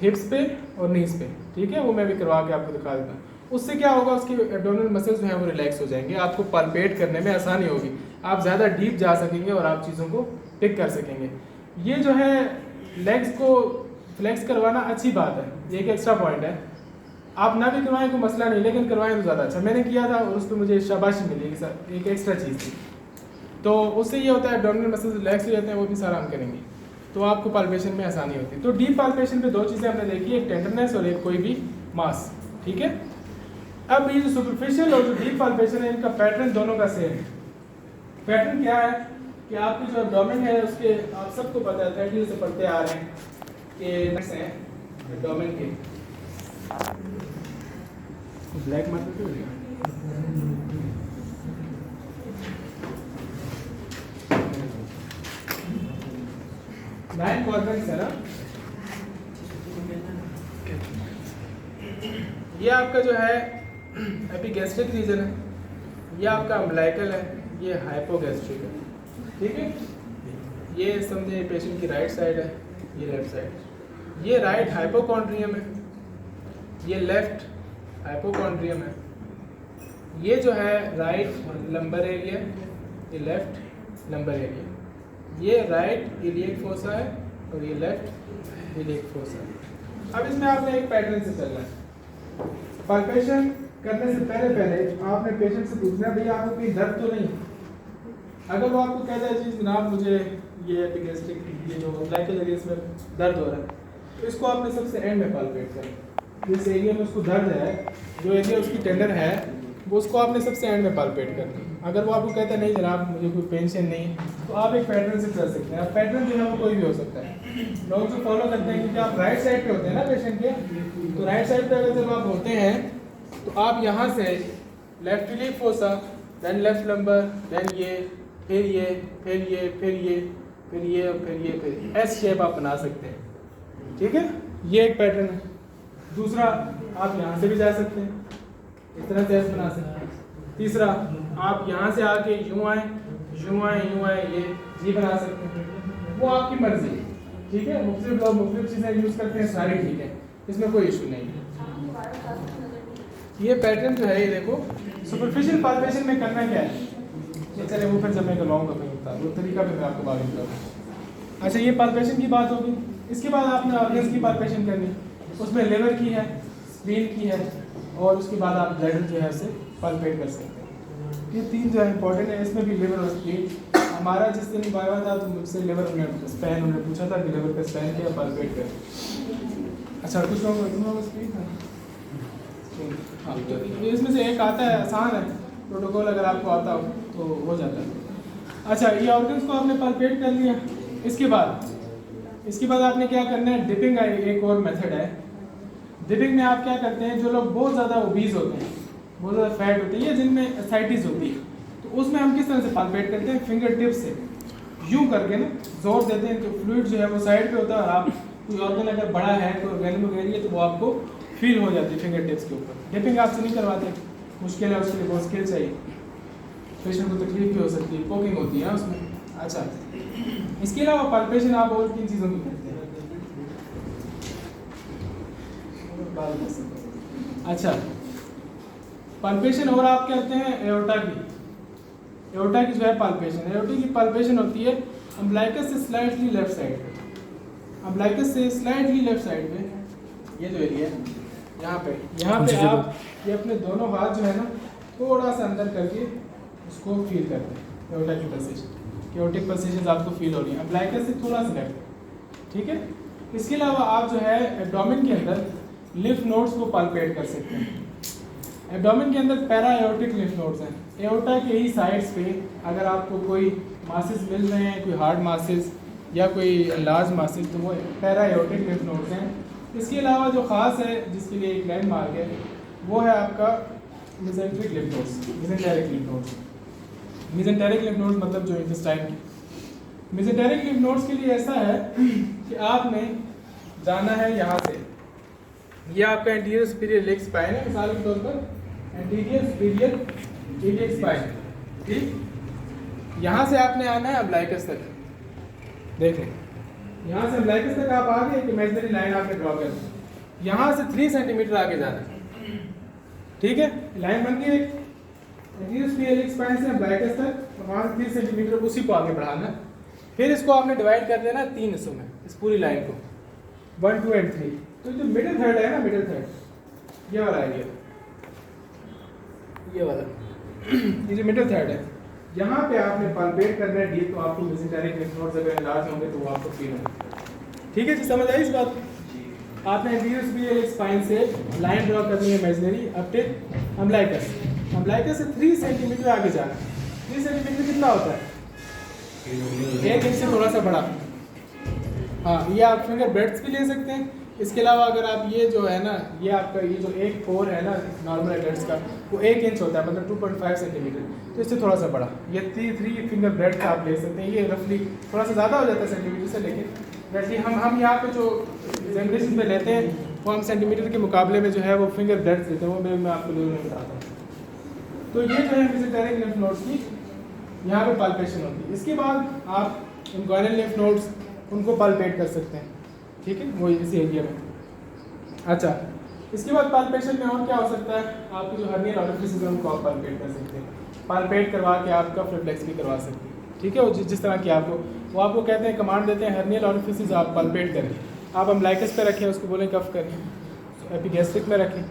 हिप्स पे और नीज पे, ठीक है। वो मैं भी करवा के आपको दिखा देता हूँ। उससे क्या होगा, उसके एब्डोमिनल मसल्स जो हैं वो रिलैक्स हो जाएंगे, आपको पाल्पेट करने में आसानी होगी, आप ज़्यादा डीप जा सकेंगे और आप चीज़ों को पिक कर सकेंगे। ये जो है लेग्स को फ्लेक्स करवाना अच्छी बात है, ये एक एक्स्ट्रा पॉइंट है। आप ना भी करवाएं कोई मसला नहीं, लेकिन करवाएं तो ज़्यादा अच्छा। मैंने किया था और उस पर मुझे शाबाशी मिली कि सर एक एक्स्ट्रा चीज़ थी। तो उससे ये होता है एब्डोमिनल मसल्स रिलैक्स हो जाते हैं, वो भी आराम करेंगे, तो आपको पाल्पेशन में आसानी होती है। तो डीप पाल्पेशन पे 2 चीज़ें हमने देखी, एक टेंडरनेस और एक कोई भी मास, ठीक है। अब ये जो सुपरफिशियल और जो डीप पाल्पेशन है, इनका पैटर्न दोनों का सेम है। पैटर्न क्या है कि आपकी जो एब्डोमेन है उसके, आप सबको पता है, 30 से पढ़ते आ रहे हैं कि नट्स हैं एब्डोमेन के। ब्लैक मार्कर क्यों है? नाइन क्वाड्रेंट्स है ना, ये आपका जो है एपिगैस्ट्रिक रीजन है, ये आपका अम्बिलिकल है, ये हाइपोगैस्ट्रिक है, ठीक है। ये समझे पेशेंट की राइट साइड है, ये लेफ्ट साइड, ये राइट हाइपोकॉन्ड्रियम है, ये लेफ्ट हाइपोकॉन्ड्रियम है, ये जो है राइट लंबर एरिया, ये लेफ्ट लंबर एरिया, ये राइट इलियक फोसा है और ये लेफ्ट इलियक फोसा है। अब इसमें आपने एक पैटर्न से चलना है। पाल्पेशन करने से पहले आपने पेशेंट से पूछना है भैया आपको कोई दर्द तो नहीं। अगर वो आपको कहता है जी जनाब मुझे ये एपिगैस्ट्रिक, ये जो अम्बिलिकल एरिया में दर्द हो रहा है, तो इसको आपने सबसे एंड में पाल्पेट करना। जिस एरिया में उसको दर्द है, जो एरिया उसकी टेंडर है, वो उसको आपने सबसे एंड में पाल्पेट करना। अगर वो आपको कहता है नहीं जनाब मुझे कोई पेंशन नहीं, तो आप एक पैटर्न से चल सकते हैं। अब पैटर्न जो है वो कोई भी हो सकता है, लोग जो फॉलो करते हैं, क्योंकि आप राइट साइड पे होते हैं ना पेशेंट के, तो राइट साइड पे अगर जब आप होते हैं तो आप यहाँ से left iliac fossa, then left lumbar, then ये, फिर ये, फिर ये, फिर ये, फिर ये और फिर ये, फिर एस शेप आप बना सकते हैं, ठीक है। ये एक पैटर्न है। दूसरा, आप यहाँ से भी जा सकते हैं, इस तरह से एस बना सकते हैं। तीसरा, आप यहाँ से आके यूँ आए, यूँ आए, यूँ आए, ये जी बना सकते हैं, वो आपकी मर्जी, ठीक है। मुख्तलिफ लोग मुख्तलिफ चीज़ें यूज़ करते हैं, सारे ठीक है, इसमें कोई इशू नहीं है। ये पैटर्न जो है, ये देखो सुपरफिशियल पाल्पेशन में करना क्या है, ये चले वो फिर जब मैं करवाऊँगा फिर बता वो तरीका फिर मैं आपको मालूम करूँगा। अच्छा, ये पाल्पेशन की बात होगी। इसके बाद आपने ऑर्गन्स की पाल्पेशन करनी, उसमें लिवर की है, स्प्लीन की है, और उसके बाद आप ब्लैडर जो है उसे पल्पेट कर सकते हैं। ये 3 जो है इंपॉर्टेंट है। इसमें भी लिवर और स्प्लीन। हमारा जिस दिन बायवा था तो मुझसे लिवर स्पैन उन्होंने पूछा था कि लिवर का स्पैन क्या पल्पेट कर। अच्छा कुछ लोगों स्प्लीन था। हाँ तो इसमें से एक आता है, आसान है प्रोटोकॉल, अगर आपको आता हो तो हो जाता है। अच्छा ये ऑर्गन्स को आपने पल्पेट कर लिया। इसके बाद आपने क्या करना है, डिपिंग का एक और मेथड है। डिपिंग में आप क्या करते हैं, जो लोग बहुत ज़्यादा ओबीज होते हैं, बहुत ज़्यादा फैट होती है, जिनमें एसाइटिस होती है, तो उसमें हम किस तरह से पल्पेट करते हैं, फिंगर टिप से यूँ करके ना जोर देते हैं, तो फ्लूइड जो है वो साइड पे होता है, और आप कोई ऑर्गन अगर बड़ा है तो वेन्यू वगैरह तो वो आपको फील हो जाती है फिंगर टिप्स के ऊपर। डिपिंग आपसे नहीं करवाते, मुश्किल है, उसके लिए बहुत स्किल चाहिए, पेशेंट को तकलीफ भी हो सकती है, पोकिंग होती है उसमें। अच्छा इसके अलावा पल्पेशन आप और 3 चीज़ों की करते हैं। अच्छा पल्पेशन और आप करते हैं एओर्टा की जो है पल्पेशन, एओर्टा की पल्पेशन होती है अम्बलाइकस से स्लाइटली लेफ्ट साइड पे, अम्बलाइकस से स्लाइटली लेफ्ट साइड पे, ये जो एरिया है यहाँ पे आप ये अपने दोनों हाथ जो है ना थोड़ा सा अंदर करके उसको फील करते हैं, एओर्टा की पल्सेशन, एओर्टिक पल्सेशन आपको फील हो रही है अम्बलाइकस से थोड़ा सा लेफ्ट, ठीक है। इसके अलावा आप जो है एब्डोमेन के अंदर लिम्फ नोड्स को पल्पेट कर सकते हैं। एब्डोमेन के अंदर पैरा एओर्टिक लिम्फ नोड्स हैं, एओर्टा के ही साइड्स पे अगर आपको कोई मासेस मिल रहे हैं, कोई हार्ड मासेस या कोई लार्ज मासेस, तो वो पैरा एओर्टिक लिम्फ नोड्स हैं। इसके अलावा जो ख़ास है जिसके लिए एक लैंडमार्क है वो है आपका mesenteric lymph nodes. Mesenteric lymph nodes मतलब जो इंटेस्टाइन की, मेसेंटेरिक लिम्फ नोड्स के लिए ऐसा है कि आपने जाना है यहाँ से, ये आपका एंटीरियर सुपीरियर इलियक स्पाइन है, मिसाल के तौर पर एंटीरियर सुपीरियर इलियक स्पाइन, ठीक। यहाँ से आपने आना है अम्बलाइकस तक, देख लें यहाँ से अम्बलाइकस तक आप आ गए, एक इमेजिनरी लाइन आपने ड्रॉ कर दी, यहाँ से 3 सेंटीमीटर आगे जाना है, ठीक है। लाइन बन गई एक एंटीरियर सुपीरियर इलियक स्पाइन से अम्बलाइकस तक, और वहाँ से 3 सेंटीमीटर उसी को आगे बढ़ाना। फिर इसको आपने डिवाइड कर देना 3 हिस्सों में, इस पूरी लाइन को 1, 2 और 3। तो जो मिडिल थर्ड है ना, मिडिल थर्ड ये वाला एरिया, ये वाला ये जो मिडिल थर्ड है, यहाँ पे आपने पल्पेट करना है डीप, तो आपको मेसेंटेरिक लिम्फ नोड्स अगर लार्ज होंगे तो वो आपको फील होंगे, ठीक है जी। समझ आई इस बात? आपने एंटीरियर सुपीरियर इलियक स्पाइन से लाइन ड्रॉ करनी है imaginary up till umbilicus, umbilicus से 3 सेंटीमीटर आगे जाना। 3 सेंटीमीटर कितना होता है? 1 इंच से थोड़ा सा बड़ा। हाँ ये आप फिंगर ब्रेड्स भी ले सकते हैं। इसके अलावा अगर आप ये जो है ना, ये आपका ये जो एक पोर है ना नॉर्मल एडल्ट्स का, वो 1 इंच होता है, मतलब 2.5 सेंटीमीटर, तो इससे थोड़ा सा बड़ा। ये 3 फिंगर ब्रेड्स आप ले सकते हैं। ये रफली थोड़ा सा ज़्यादा हो जाता है सेंटीमीटर से, लेकिन वैसे हम यहाँ पे जो एग्जामिनेशन में लेते हैं वो हम सेंटीमीटर के मुकाबले में जो है वो फिंगर ब्रेड्स लेते हैं, वो मैं आपको बताता हूँ। तो ये जो है मेसेंटेरिक लिम्फ नोड्स की यहाँ पे पल्पेशन होती है। इसके बाद आप इनगुइनल लिम्फ नोड्स उनको पल्पेट कर सकते हैं, ठीक है, वो इसी एरिया में। अच्छा इसके बाद पल्पेशन में और क्या हो सकता है, आपकी जो हर्नियल ऑरिफिसेस है उनको आप पल्पेट कर सकते हैं, पल्पेट करवा के आपका रिफ्लेक्स भी करवा सकते हैं, ठीक है। वो जिस तरह की वो आपको कहते हैं, कमांड देते हैं हर्नियल ऑरिफिसेस आप पल्पेट करें, आप अम्बलाइकस पे रखें, उसको बोलें कफ करें, एपिगैस्ट्रिक में रखें,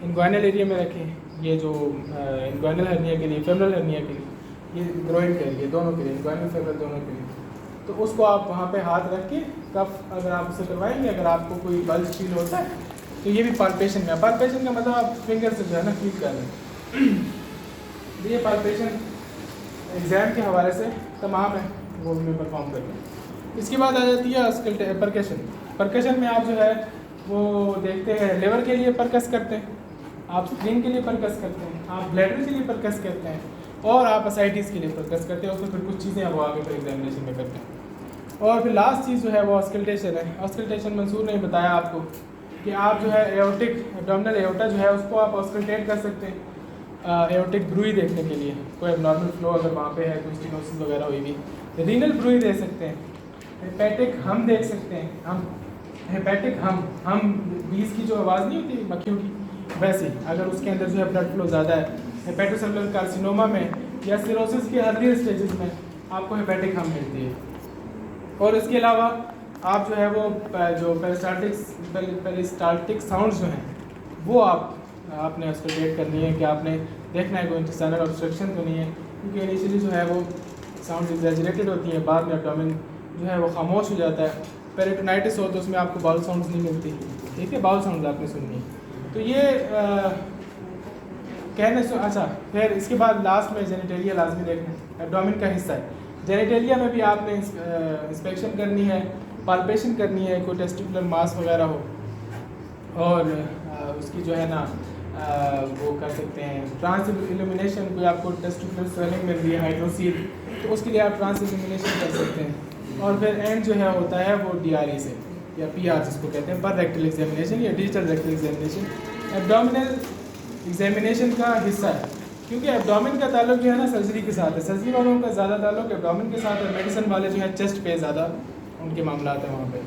इनगुइनल एरिया में रखें, ये जो इनगुइनल हर्निया के लिए, फेमरल हर्निया के लिए, ये ग्रोइन के लिए, दोनों के लिए, इनगुइनल फेमरल दोनों के लिए, तो उसको आप वहाँ पे हाथ रख के कफ अगर आप उसे करवाएंगे, अगर आपको कोई बल्ज फील होता है तो ये भी पाल्पेशन में। पाल्पेशन का मतलब आप फिंगर से जो है ना फील कर रहे हैं। ये पाल्पेशन एग्ज़ाम के हवाले से तमाम है, वो मैं परफॉर्म कर रहा हूँ। इसके बाद आ जाती है परकशन। परकशन में आप जो है वो देखते हैं, लेवर के लिए परकस करते हैं, आप स्प्लीन के लिए परकस करते हैं, आप ब्लैडर के लिए परकस करते हैं, और आप असाइटिस के लिए फोकस करते हैं। उसमें फिर कुछ चीज़ें वो आगे फिर एग्जामिनेशन में करते हैं। और फिर लास्ट चीज़ जो है वो ऑस्कल्टेशन है। ऑस्कल्टेशन मंसूर ने बताया आपको कि आप जो है एओर्टिक एब्डोमिनल एओर्टा जो है उसको आप ऑस्कल्टेट कर सकते हैं एओर्टिक ब्रूई देखने के लिए, कोई एबनॉर्मल फ्लो अगर वहाँ पे है, कोई स्टेनोसिस वगैरह हुई भी, रीनल ब्रूई दे सकते हैं, हेपेटिक हम देख सकते हैं, हम हेपेटिक हम बीज की जो आवाज़ नहीं होती मक्खियों की, वैसे अगर उसके अंदर जो है ब्लड फ्लो ज़्यादा है, हेपेटोसेलुलर कार्सिनोमा में या सिरोसिस के अर्लियर स्टेजेस में आपको हेपेटिक हम मिलती है। और इसके अलावा आप जो है वो जो पेरिस्टाल्टिक साउंड्स जो हैं वो आप आपने उसको डेट करनी है कि आपने देखना है कोई इंटेस्टाइनल ऑब्स्ट्रक्शन तो नहीं है, क्योंकि इनिशियली जो है वो साउंड एग्जैजरेटेड होती है, बाद में एब्डोमेन जो है वो खामोश हो जाता है। पेरिटोनाइटिस हो तो उसमें आपको बाउल साउंड्स नहीं मिलती, ठीक है, बाउल साउंड आपने सुननी है। तो ये कहने से अच्छा, फिर इसके बाद लास्ट में जेनिटेलिया लाजमी देखना, एब्डोमेन का हिस्सा है। जेनिटेलिया में भी आपने इंस्पेक्शन करनी है, पाल्पेशन करनी है, कोई टेस्टिकुलर मास वगैरह हो, और उसकी जो है ना वो कर सकते हैं ट्रांस इल्यूमिनेशन, कोई आपको टेस्टिकुलर स्वेलिंग मिल रही है हाइड्रोसील, तो उसके लिए आप ट्रांस इल्यूमिनेशन कर सकते हैं। और फिर एंड जो है होता है वो DRE से या PR जिसको कहते हैं, पर रेक्टल एग्जामिनेशन या digital rectal examination abdominal examination का हिस्सा है, क्योंकि एब्डोमेन का ताल्लुक जो है ना सर्जरी के साथ है। सर्जरी वालों का ज़्यादा ताल्लुक एब्डोमेन के साथ है, मेडिसिन वाले जो है चेस्ट पे ज़्यादा उनके मामला हैं वहाँ पे।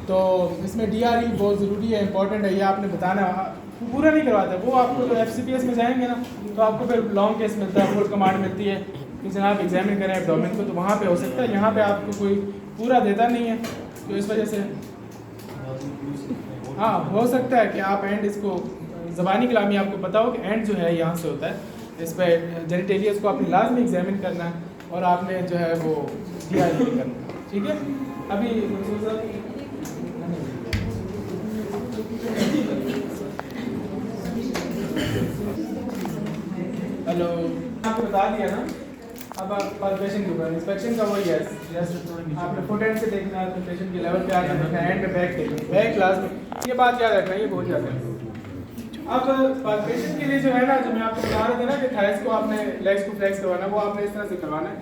तो इसमें DRE बहुत ज़रूरी है, इंपॉर्टेंट है, ये आपने बताना, पूरा नहीं करवाता वो आपको। तो FCPS में जाएंगे ना तो आपको फिर लॉन्ग केस मिलता है, फुल कमांड मिलती है कि जनाब एग्जामिन करें एब्डोमेन को, तो वहाँ पे हो सकता है, यहाँ पे आपको कोई पूरा देता नहीं है, तो इस वजह से हाँ हो सकता है कि आप एंड इसको ज़बानी कलामी आपको पता हो कि एंड जो है यहाँ से होता है, इस पर जेनिटेलियस को आपने लाजमी एग्जामिन करना है और आपने जो है वो DRE करना, ठीक है। अभी हेलो आपको बता दिया ना, अब आप पाल्पेशन के ऊपर इंस्पेक्शन का वही है, आपने फुट एंड से देखना है, पेशेंट के लेवल पे आके देखना है, एंड पे बैक देखना है, बैक क्लास में ये बात याद रखना है, ये बहुत ज़्यादा है। अब पाल्पेशन के लिए जो है ना, जो मैं आपको बता रहा था ना कि थाइस को आपने लेग्स को फ्लेक्स करवाना, वो आपने इस तरह से करवाना है,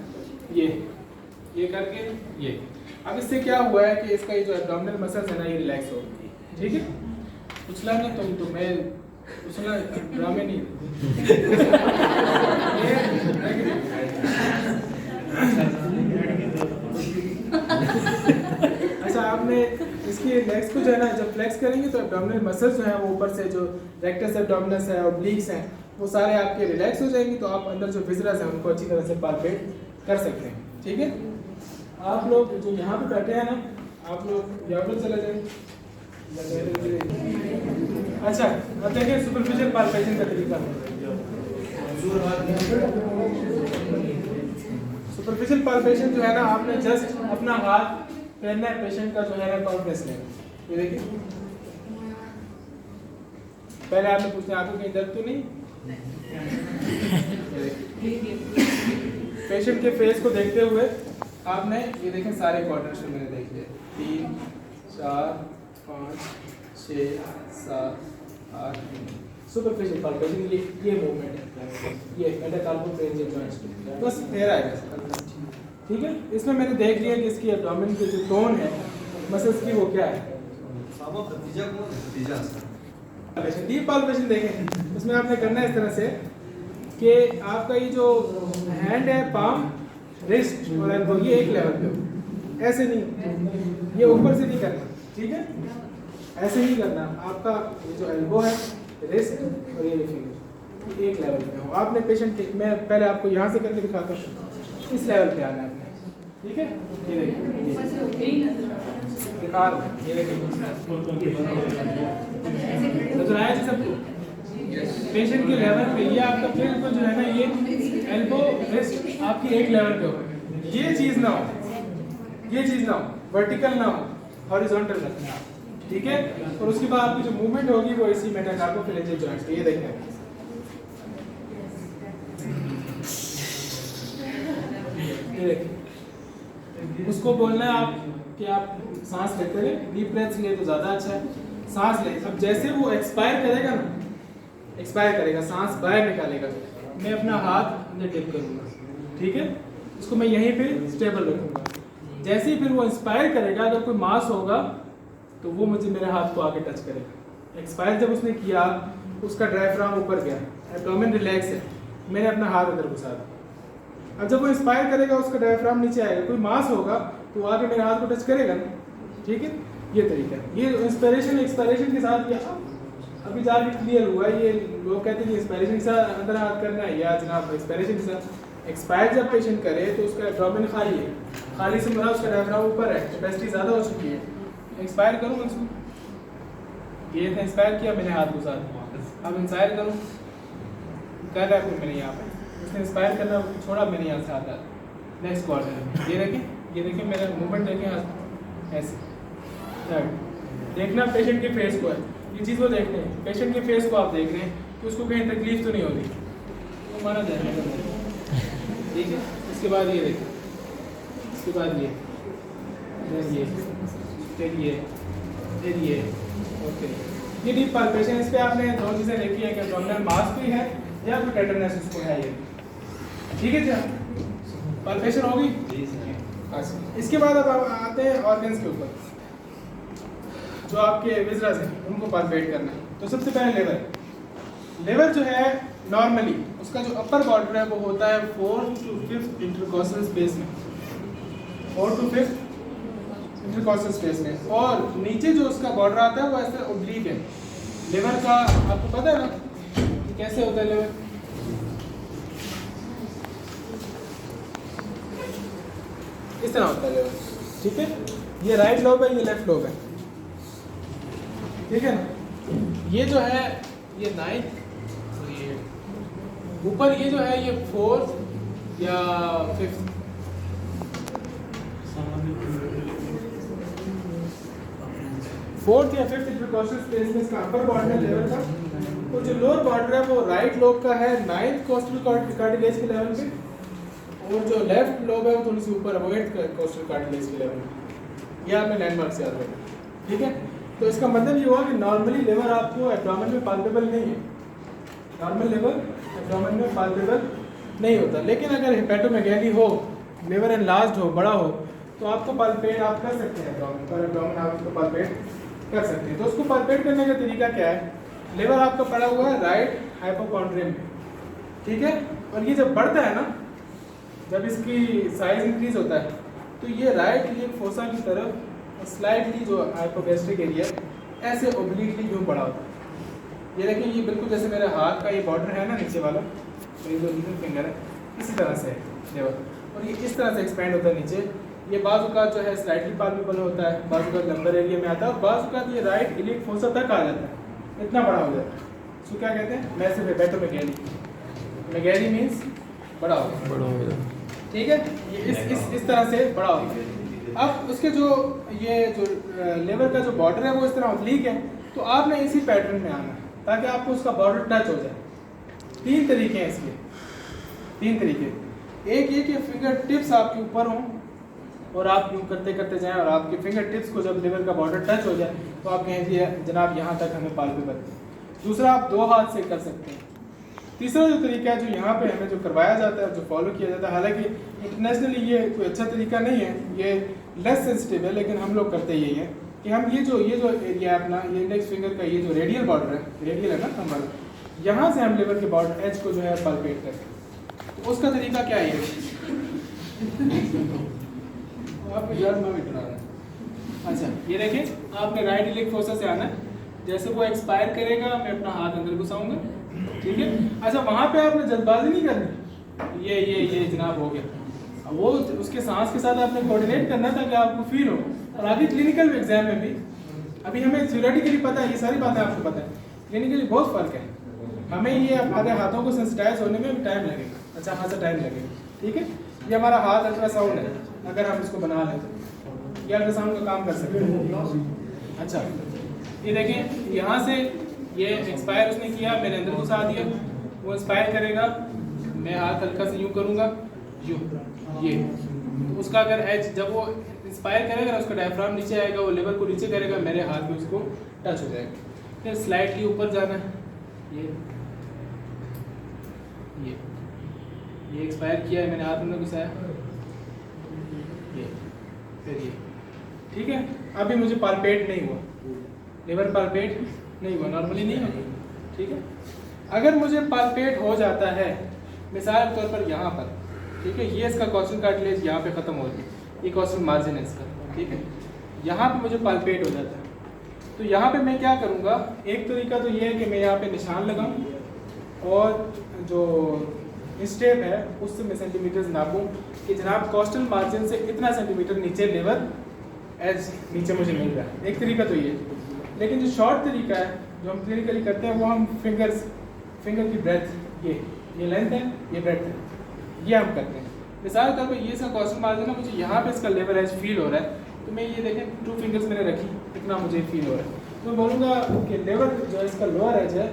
ये करके ये। अब इससे क्या हुआ है कि इसका ये जो एब्डोमिनल मसल्स है ना ये रिलैक्स हो गई, ठीक है। उछला ना तो मैं उछला ड्रामे नहीं अच्छा, आपने इसकी लेग्स को जो है ना जब फ्लेक्स करेंगे तो एब्डोमिनल मसल्स जो है वो ऊपर से जो रेक्टस एब्डोमिनस है और ऑब्लिक्स हैं वो सारे आपके रिलैक्स हो जाएंगे, तो आप अंदर जो विजरस हैं उनको अच्छी तरह से पाल्पेट कर सकते हैं, ठीक है। आप लोग जो यहाँ पे बैठे हैं ना, आप लोग यहाँ पर चले जाएं। अच्छा, अब देखिए सुपरफिशियल पाल्पेशन का तरीका। सुपरफिशियल पाल्पेशन जो है ना, आपने जस्ट अपना हाथ पहनना है पेशेंट का जो है ना कॉन्फ्रेंस लेना, ये देखिए। पहले आपने पूछना आंखों कहीं दर्द तो नहीं, पेशेंट के फेस को देखते हुए आपने ये देखें सारे क्वाड्रेंट्स जो मैंने देख लिए, 3 4 5 6 7 8 सुपरफिशियल पाल्पेशन, ये मूवमेंट है, ये मेटाकार्पोफेरेंजियल जॉइंट्स, बस तेरा है, ठीक है। इसमें मैंने देख लिया कि इसकी एब्डोमेन की जो टोन है मसल्स की वो क्या है। डीप पाल्पेशन देखें, उसमें आपने करना है इस तरह से कि आपका ये जो हैंड है, पाम, रिस्ट और एल्बो ये एक लेवल पे हो, ऐसे नहीं, ये ऊपर से नहीं करना, ठीक है, ऐसे नहीं करना। आपका ये जो एल्बो है, रिस्ट और ये फिंगर एक लेवल पे हो। आपने पेशेंट के, मैं पहले आपको यहाँ से करके दिखाता हूँ, इस लेवल पे आना है आपने, ठीक है। ये देखिए दिखा रहा हूँ, ये देखिए नजर आया जी सबको, पेशेंट के लेवल पे ये आपका बिल्कुल जो है ना, ये एल्बो रिस्ट आपकी एक लेवल पे हो, ये चीज़ ना हो, ये चीज़ ना हो, वर्टिकल ना हो, हॉरिजॉन्टल रखना, ठीक है। और उसके बाद आपकी जो मूवमेंट होगी वो इसी मेटाकार्पोफेरेंजियल जॉइंट्स पे, ये देखें, ये देखिए। उसको बोलना है आप कि आप सांस लेते रहे, डीप ब्रेथ्स लिए तो ज़्यादा अच्छा है, सांस ले। अब जैसे वो एक्सपायर करेगा ना, एक्सपायर करेगा, सांस बाहर निकालेगा, मैं अपना हाथ अंदर डिप करूँगा, ठीक है, उसको मैं यहीं पे स्टेबल रखूँगा। जैसे ही फिर वो इंस्पायर करेगा, अगर कोई मास होगा तो वो मुझे मेरे हाथ को आके टच करेगा। एक्सपायर जब उसने किया, उसका डायफ्राम ऊपर गया, एब्डोमेन रिलैक्स है, मैंने अपना हाथ अंदर घुसा दिया। अब जब वो इंस्पायर करेगा, उसका डायफ्राम नीचे आएगा, कोई मास होगा तो वो आके मेरे हाथ को टच करेगा ना, ठीक है। ये तरीका है, ये इंस्पायरेशन एक्सपायरेशन के साथ किया, अभी जाके क्लियर हुआ। ये लोग कहते हैं कि इंस्पायरेशन के साथ अंदर हाथ करना है या जनाब एक्सपायरेशन के साथ। एक्सपायर जब पेशेंट करे तो उसका एब्डोमेन खाली है, खाली से मरा उसका डायफ्राम ऊपर है, कैपेसिटी ज़्यादा हो चुकी है। एक्सपायर करूँगा उसको, ये इंस्पायर किया, मैंने हाथ घुसा दिया। अब इंस्पायर करूँ, कर रहा है फिर मैंने यहाँ पे, उसने इंस्पायर करना छोड़ा, मैंने यहाँ से आता नेक्स्ट क्वार्टर। ये देखिए मेरा मूवमेंट देखें ऐसे। थर्ड देखना पेशेंट के फेस को है, ये चीज़ वो देखते हैं, पेशेंट के फेस को आप देख रहे हैं कि उसको कहीं तकलीफ तो नहीं हो रही, तो माना जाएगा। ठीक है, इसके बाद ये देखें, इसके बाद ये फिर ये ओके। ये डीप पाल्पेशन, इस पर आपने दो चीज़ें देखी है कि एब्डोमिनल मास भी है या फिर टेंडरनेस उसको है ये। ठीक है क्या, पाल्पेशन होगी। अच्छा, इसके बाद अब आते हैं ऑर्गन्स के ऊपर जो आपके विजरस हैं, उनको पाल्पेट करना है। तो सबसे पहले लेवर जो है नॉर्मली उसका जो अपर बॉर्डर है वो होता है 4th to 5th intercostal space में, 4th to 5th intercostal space में, और नीचे जो उसका बॉर्डर आता है वो ऐसे ओब्लीक है। लेवर का आपको पता है ना कि कैसे होता है लेवर, इस तरह होता है लेवर। ठीक है, ये राइट लोब है, ये लेफ्ट लोब है। ठीक है ना, ये जो है ये 9th, ऊपर ये जो है ये 4th या 5th, या 5th इंटरकॉस्टल स्पेस में इसका अपर बॉर्डर है लेवल का। तो जो लोअर बॉर्डर है वो राइट लोब का है 9th कोस्टल कार्टिलेज के लेवल पे, और जो लेफ्ट लोब है वो थोड़ी सी ऊपर है 8th कोस्टल कार्टिलेज के लेवल पे। ये आपने लैंडमार्क से याद रखना। ठीक है, तो इसका मतलब ये हुआ कि नॉर्मली लेवर आपको एब्डोमेन में पाल्पेबल नहीं है, नॉर्मल लेवर एब्डोमेन में पाल्पेबल नहीं होता। लेकिन अगर हेपेटोमेगैली हो, लेवर एनलार्ज्ड हो, बड़ा हो, तो आपको पाल्पेट आप कर सकते हैं एब्डोमेन पर, एब्डोमेन आप उसको पाल्पेट कर सकते हैं। तो उसको पाल्पेट करने का तरीका क्या है, लेवर आपका पड़ा हुआ है राइट हाइपोकॉन्ड्रियम में। ठीक है, और ये जब बढ़ता है ना, जब इसकी साइज इंक्रीज होता है, तो ये राइट इलियक फोसा की तरफ स्लाइडली जो हाइपोगैस्ट्रिक एरिया ऐसे ओब्लिकली यूँ बड़ा होता है। ये देखिए, ये बिल्कुल जैसे मेरे हाथ का ये बॉर्डर है ना नीचे वाला, तो ये जो मिडिल फिंगर है इसी तरह से है लेवर, और ये इस तरह से एक्सपेंड होता है नीचे। ये बाजू का जो है स्लाइटली पाल्पेबल होता है, बाजू का लंबर एरिया में आता है, और बाजू का ये राइट इलियक फोसा तक आ जाता है, इतना बड़ा हो जाता है। इसको क्या कहते हैं, मैसिव हेपेटोमेगैली। मेगैली मीन्स बड़ा हो गया। ठीक है, ये इस तरह से बड़ा हो गया। अब उसके जो ये जो लेवर का जो बॉर्डर है वो इस तरह ऑब्लीक है, तो आपने इसी पैटर्न में आना है ताकि आपको उसका बॉर्डर टच हो जाए। 3 तरीके हैं इसके, 3 तरीके। एक ये कि फिंगर टिप्स आपके ऊपर हों और आप यूँ करते करते जाएं, और आपके फिंगर टिप्स को जब लेवर का बॉर्डर टच हो जाए तो आप कहें जी जनाब यहाँ तक हमें पाल्पेबल। दूसरा, आप 2 हाथ से कर सकते हैं। तीसरा जो तरीका है जो यहाँ पे हमें जो करवाया जाता है, जो फॉलो किया जाता है, हालांकि इंटरनेशनली ये कोई अच्छा तरीका नहीं है, ये लेस सेंसिटिव है, लेकिन हम लोग करते यही है कि हम ये जो एरिया है अपना, ये इंडेक्स फिंगर का ये जो रेडियल बॉर्डर है, रेडियल है ना हमारा, यहाँ से हम लेवर के बॉर्डर एज को जो है पाल्पेट करते हैं। तो उसका तरीका क्या है, आपको याद में बता रहा है। अच्छा, ये देखें, आपने राइट इलियक फोसा से आना है, जैसे वो एक्सपायर करेगा मैं अपना हाथ अंदर घुसाऊंगा। ठीक है, अच्छा वहाँ पे आपने जल्दबाजी नहीं करनी, ये जनाब हो गया, वो उसके सांस के साथ आपने कोऑर्डिनेट करना ताकि आपको फील हो। और आगे क्लिनिकल एग्जाम में भी, अभी हमें थ्योरेटिकली पता है, ये सारी बातें आपको पता है, क्लिनिकली बहुत फ़र्क है। हमें ये हमारे हाथों को सेंसिटाइज होने में टाइम लगेगा, अच्छा खासा टाइम लगेगा। ठीक है, ये हमारा हाथ अल्ट्रासाउंड है, अगर हम इसको बना लें तो ये अल्ट्रासाउंड का काम कर सकते हैं। अच्छा, ये देखें, यहाँ से ये एक्सपायर उसने किया, मैंने अंदर घुसा दिया, वो एक्सपायर करेगा, मैं हाथ हल्का से यूँ करूँगा, यूँ ये, तो उसका अगर एज जब वो इंस्पायर करेगा उसका डायफ्राम नीचे आएगा, वो लेवर को नीचे करेगा, मेरे हाथ में उसको टच हो जाएगा। फिर स्लाइडली ऊपर जाना है, ये एक्सपायर किया है, मैंने हाथ में घुसाया, ये फिर ये। ठीक है, अभी मुझे पाल्पेट नहीं हुआ, लेवर पाल्पेट नहीं हुआ, नॉर्मली नहीं होगा। ठीक है, अगर मुझे पाल्पेट हो जाता है मिसाल के तौर पर यहाँ पर, ठीक है, ये इसका कॉस्टल कार्टिलेज यहाँ पे ख़त्म हो गया, ये कॉस्टल मार्जिन है इसका। ठीक है, यहाँ पे मुझे पाल्पेट हो जाता है, तो यहाँ पे मैं क्या करूँगा, एक तरीका तो ये है कि मैं यहाँ पे निशान लगाऊँ और जो स्टेप है उससे मैं सेंटीमीटर्स नापूँ कि जनाब कॉस्टल मार्जिन से इतना सेंटीमीटर नीचे लेवर एज नीचे मुझे मिल रहा है। एक तरीका तो ये है, लेकिन जो शॉर्ट तरीका है जो हम क्लिनिकली करते हैं वो हम फिंगर की ब्रेथ, ये लेंथ है, ये ब्रेथ है, ये हम करते हैं। मिसाल के तौर पर ये इसका कॉस्टल मार्जिन है, मुझे यहाँ पे इसका लेवर एज फील हो रहा है, तो मैं ये देखें 2 फिंगर्स मैंने रखी, इतना मुझे फील हो रहा है, तो मैं बोलूँगा कि लेवर जो है इसका लोअर एज है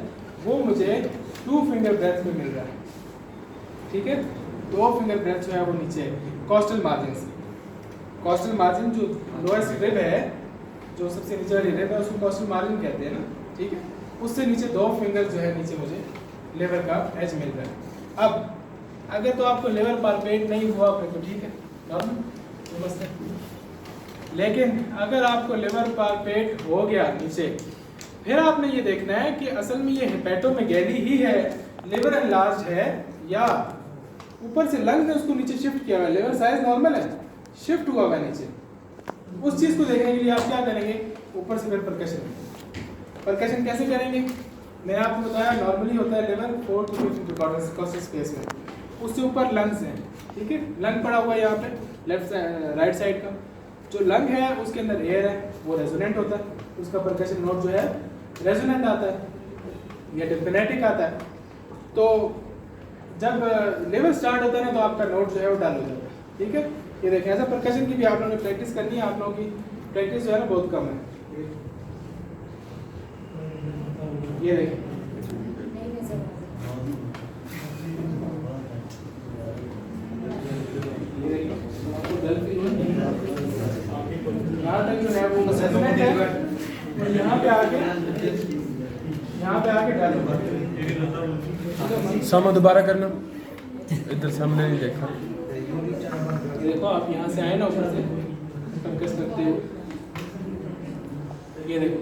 वो मुझे 2 फिंगर ब्रेथ में मिल रहा है, ठीक है। 2 फिंगर ब्रेथ जो है वो नीचे कॉस्टल मार्जिन से, कॉस्टल मार्जिन जो लोएस्ट रिब है, जो सबसे नीचे वाली रिब है उसको कॉस्टल मार्जिन कहते हैं ना, ठीक है। उससे नीचे 2 फिंगर जो है नीचे मुझे लेवर का एज मिल रहा है। अब अगर तो आपको लेवर पालपेट नहीं हुआ फिर तो ठीक है, नॉर्मल समझते हैं, लेकिन अगर आपको लेवर पालपेट हो गया नीचे, फिर आपने ये देखना है कि असल में ये हेपेटोमेगैली ही है, लिवर एनलार्ज है, या ऊपर से लंग ने उसको नीचे शिफ्ट किया हुआ है, लिवर साइज नॉर्मल है, शिफ्ट हुआ हुआ है नीचे। उस चीज़ को देखने के लिए आप क्या करेंगे, ऊपर से फिर परकशन कैसे करेंगे, मैंने आपको बताया नॉर्मली होता है लिवर 4 to 5 इंटरकॉस्टल स्पेस में, उससे ऊपर लंग्स हैं, ठीक है। लंग पड़ा हुआ है यहाँ पे राइट साइड का, जो लंग है उसके अंदर एयर है, वो रेजोनेंट होता है, उसका परकशन नोट जो है रेजोनेंट आता है या टिम्पेनेटिक आता है। तो जब लेवल स्टार्ट होता है ना तो आपका नोट जो है वो डाल हो जाता है, ठीक है। ये देखें, ऐसा परकशन की भी आप लोगों ने प्रैक्टिस करनी है, आप लोगों की प्रैक्टिस जो है ना बहुत कम है। ये देखें, यहाँ तक जो है वो रेजोनेंट है, और यहाँ पे आके डालो। सामा दोबारा करना, इधर सामने नहीं देखा। ये देखो, आप यहाँ से आए ना ऊपर से कंकस करते हो, ये देखो,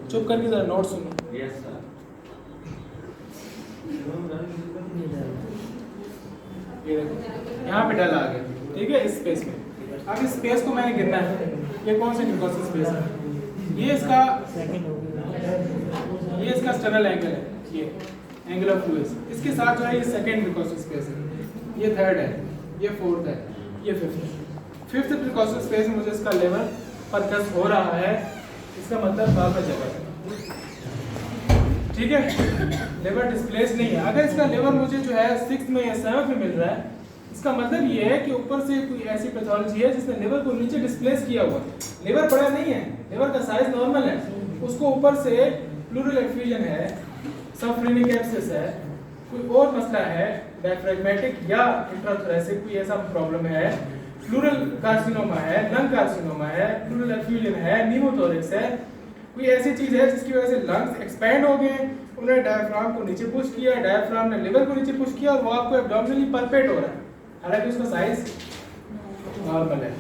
चुप करके जरा नोट सुनो। ये देखो यहाँ पे डाला आ गया, ठीक है, इस स्पेस में। अब इस स्पेस को मैंने गिनना है, ये कौन सा इंटरकॉस्टल स्पेस है, ये इसका स्टर्नल एंगल है, ये एंगल ऑफ फ्लूइड्स, इसके साथ जो है ये सेकंड इंटरकॉस्टल स्पेस है, ये थर्ड है, ये फोर्थ है, ये फिफ्थ इंटरकॉस्टल स्पेस में मुझे इसका लेवल परकस हो रहा है, इसका मतलब बाबा जगह है, ठीक है। लेवर डिस्प्लेस नहीं है। अगर इसका लेवर मुझे जो है 6 में या 7 में मिल रहा है, इसका मतलब ये है कि ऊपर से कोई ऐसी पैथोलॉजी है जिसने लिवर को नीचे डिस्प्लेस किया हुआ है। लिवर बड़ा नहीं है, लिवर का साइज नॉर्मल है, उसको ऊपर से प्लूरल एफ्यूजन है, सबफ्रेनिक एब्सेस है, कोई और मसला है, डायफ्रैग्मेटिक या इंट्राथोरेसिक कोई ऐसा प्रॉब्लम है, प्लूरल कार्सिनोमा है, लंग कार्सिनोमा है, प्लूरल एफ्यूजन है, न्यूमोथोरिक्स है, कोई ऐसी चीज है जिसकी वजह से लंग्स एक्सपैंड हो गए, उन्होंने डायफ्राम को नीचे पुश किया, डायफ्राम ने लिवर को नीचे पुश किया और वो आपको एब्डोमिनली पल्पेट हो रहा है, हालांकि उसका साइज नॉर्मल है।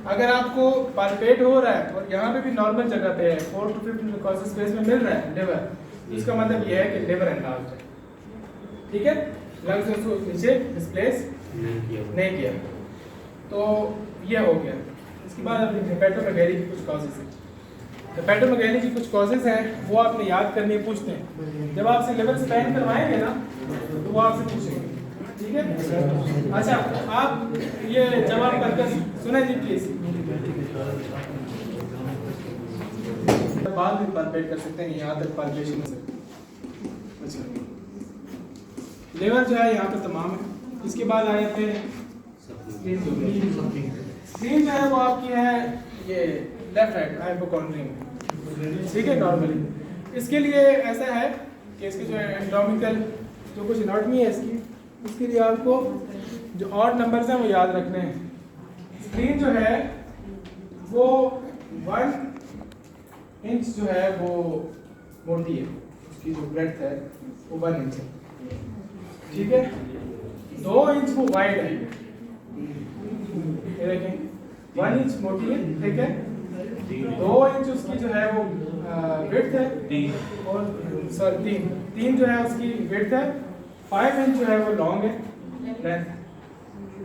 अगर आपको पल्पेट हो रहा है और यहाँ पे भी नॉर्मल जगह पे है, 4 to 5 इंटरकॉस्टल स्पेस में मिल रहा है लिवर, इसका मतलब ये है कि लिवर एनलार्ज्ड है, ठीक है। लंग्स ने उसको नीचे डिस्प्लेस नहीं किया, तो ये हो गया। इसके बाद अब हेपेटोमेगैली की कुछ कॉजेज हैं। हेपेटोमेगैली की कुछ कॉजेज हैं, वो आपने याद करने पूछते हैं, जब आपसे लिवर स्कैन करवाएंगे ना तो वो आपसे पूछेंगे, ठीक है। अच्छा, आप ये जवाब करके सुने जी प्लीज। बाद में पल्पेट कर सकते हैं, यहाँ तक पल्पेशन हो सकती है। अच्छा, लिवर जो है यहाँ पे तमाम है। इसके बाद आ जाते हैं स्क्रीन जो है वो आपकी है ये लेफ्ट राइट हाइपोकॉन्ड्रिया में, ठीक है, नॉर्मली। इसके लिए ऐसा है कि इसके जो एनाटॉमिकल जो कुछ एनाटॉमी है इसकी, उसके लिए आपको जो ऑड नंबर्स हैं वो याद रखने हैं। स्क्रीन जो है वो 1 इंच जो है वो मोटी है, उसकी जो ब्रेड्थ है वो 1 इंच है, ठीक है। 2 इंच वो वाइड है, ये देखें 1 इंच मोटी है, ठीक है। 2 इंच उसकी जो है वो विड्थ है, और सॉरी 3 जो है उसकी विड्थ है, 5 इंच जो है वो लॉन्ग है, लेंथ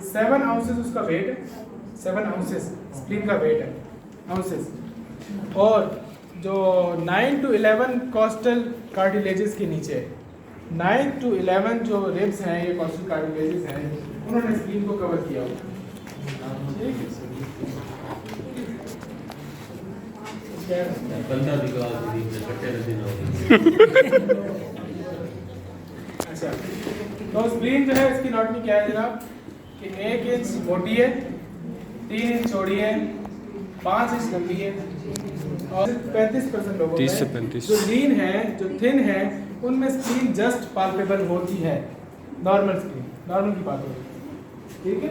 7 आउंसेस उसका वेट है, 7 आउंसेस स्प्लीन का वेट है आउंसेस। और जो 9 to 11 कॉस्टल कार्टिलेजेस के नीचे 9 to 11 जो रिब्स हैं, ये कॉस्टल कार्टिलेजेस हैं, उन्होंने स्प्लीन को कवर किया हुआ, ठीक है। 15 दिन बाद कट्टे दिन हो गए। अच्छा, तो स्प्लीन जो है इसकी एनाटॉमी क्या है जनाब कि 1 इंच मोटी है, 3 इंच चौड़ी है, 5 इंच लंबी है और 35% लोगों 30 से में 35 जो लीन है, जो थिन है, उनमें स्प्लीन जस्ट पाल्पेबल होती है। नॉर्मल स्प्लीन, नॉर्मल की बात होती है, ठीक है।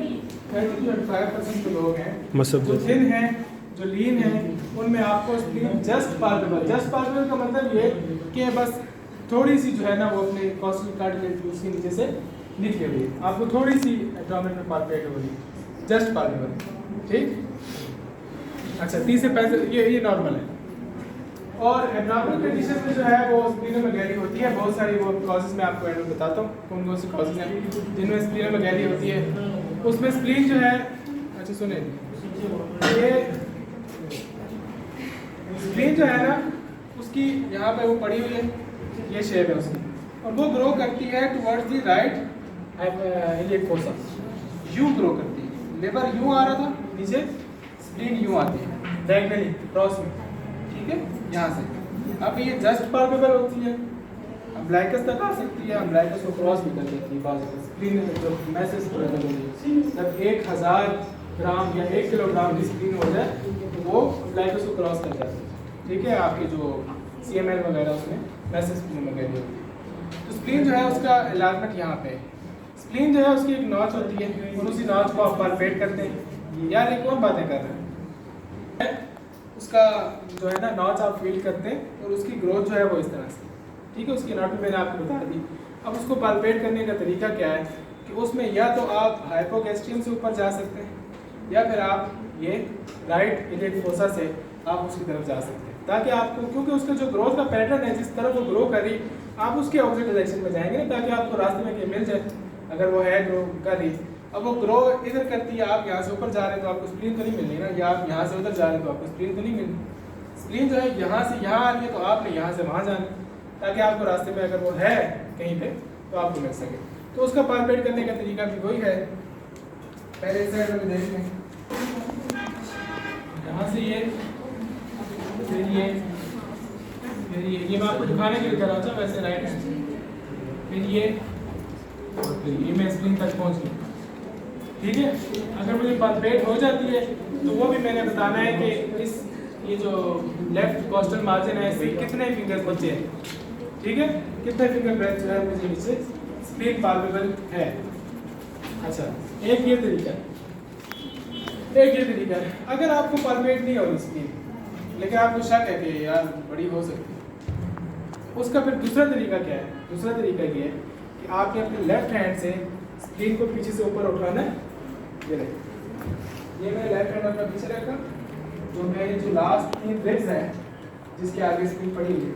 30-35% जो लोग हैं मसब जो थिन है, जो लीन है, उनमें आपको spleen just palpable, just palpable का मतलब ये कि बस थोड़ी सी जो है ना वो अपने कॉस्टल कार्टिलेज उसके नीचे से निकली हुई है, आपको थोड़ी सी एब्डोमेन में पाल्पेट हो रही है, जस्ट पाल्पेबल, ठीक। अच्छा, 30 से 35 ये नॉर्मल है। और एब्डोमिनल कंडीशन में जो है वो स्प्लीनोमेगैली होती है। बहुत सारी वो कॉजेज मैं आपको एंड में बताता हूँ कौन कौन सी कॉजेज हैं जिनमें स्प्लीनोमेगैली होती है। उसमें स्प्लीन जो है, अच्छा सुने, ये स्प्लीन जो है ना उसकी यहाँ पे वो पड़ी हुई है, ये शेप है उसकी, और वो ग्रो करती है towards the right iliac fossa, यूं ग्रो करती है। लेबर यूं आ रहा था नीचे, स्प्लीन यूं आती है डायगोनली क्रॉस में, ठीक है, यहाँ से। अब ये जस्ट पाल्पेबल होती है, अम्ब्लाइकस तक आ सकती है, अम्ब्लाइकस को क्रॉस भी कर देती है बाजू में। स्प्लीन जो मैसेज प्रेजेंट होती है, जब 1000 ग्राम या 1 किलोग्राम की स्प्लीन हो जाए तो वो अम्ब्लाइकस को क्रॉस कर जाती है, ठीक है। आपके जो CML वगैरह उसमें मैसेज स्प्लीन वगैरह होती है। तो स्प्लीन जो है उसका एलाजमेंट यहाँ पे, स्प्लीन जो है उसकी एक नॉच होती है और उसी नॉच को आप पाल्पेट करते हैं। यार एक और बातें कर रहे हैं, उसका जो है ना नॉच आप फील करते हैं और उसकी ग्रोथ जो है वो इस तरह से, ठीक है। उसकी एनाटॉमी मैंने आपको बता दी। अब उसको पाल्पेट करने का तरीका क्या है कि उसमें या तो आप हाइपोगैस्ट्रियम से ऊपर जा सकते हैं या फिर आप ये राइट इलियक फोसा से आप उसकी तरफ जा सकते हैं, ताकि आपको, क्योंकि उसका जो ग्रोथ का पैटर्न है, जिस तरफ वो ग्रो कर रही, आप उसके ऑपोजिट डायरेक्शन में जाएंगे ताकि आपको रास्ते में कहीं मिल जाए अगर वो है ग्रो कर रही। अब वो ग्रो इधर करती है, आप यहाँ से ऊपर जा रहे हैं तो आपको स्प्लीन तो नहीं मिलनी ना, या आप यहाँ से उधर जा रहे हैं तो आपको स्प्लीन तो नहीं मिलनी। स्प्लीन जो है यहाँ से यहाँ आ रही है तो आपने यहाँ से वहाँ जाना, ताकि आपको रास्ते में अगर वो है कहीं पे तो आपको मिल सके। तो उसका पाल्पेट करने का तरीका भी वही है। पहले इस साइड में देख लें, यहाँ से ये, फिर ये मैं आपको दिखाने के लिए कर रहा था, वैसे राइट हैंड से, फिर ये और फिर ये मैं स्प्लीन तक पहुँच गई, ठीक है। अगर मुझे पाल्पेट हो जाती है तो वो भी मैंने बताना है कि इस ये जो लेफ्ट कॉस्टल मार्जिन है इससे कितने फिंगर्स बचे हैं, ठीक है, कितने फिंगर ब्रेथ जो है मुझे नीचे स्प्लीन पाल्पेबल है। अच्छा, एक ये तरीका है। अगर आपको पाल्पेट नहीं हो रही स्प्लीन लेकिन आपको शक है कि यार बड़ी हो सकती है, उसका फिर दूसरा तरीका क्या है? दूसरा तरीका ये है कि आपने अपने लेफ्ट हैंड से स्प्लीन को पीछे से ऊपर उठाना है। ये मैंने लेफ्ट हैंड अपना पीछे रखा, जो मेरे जो लास्ट 3 रिब्स हैं जिसके आगे स्प्लीन पड़ी हुई है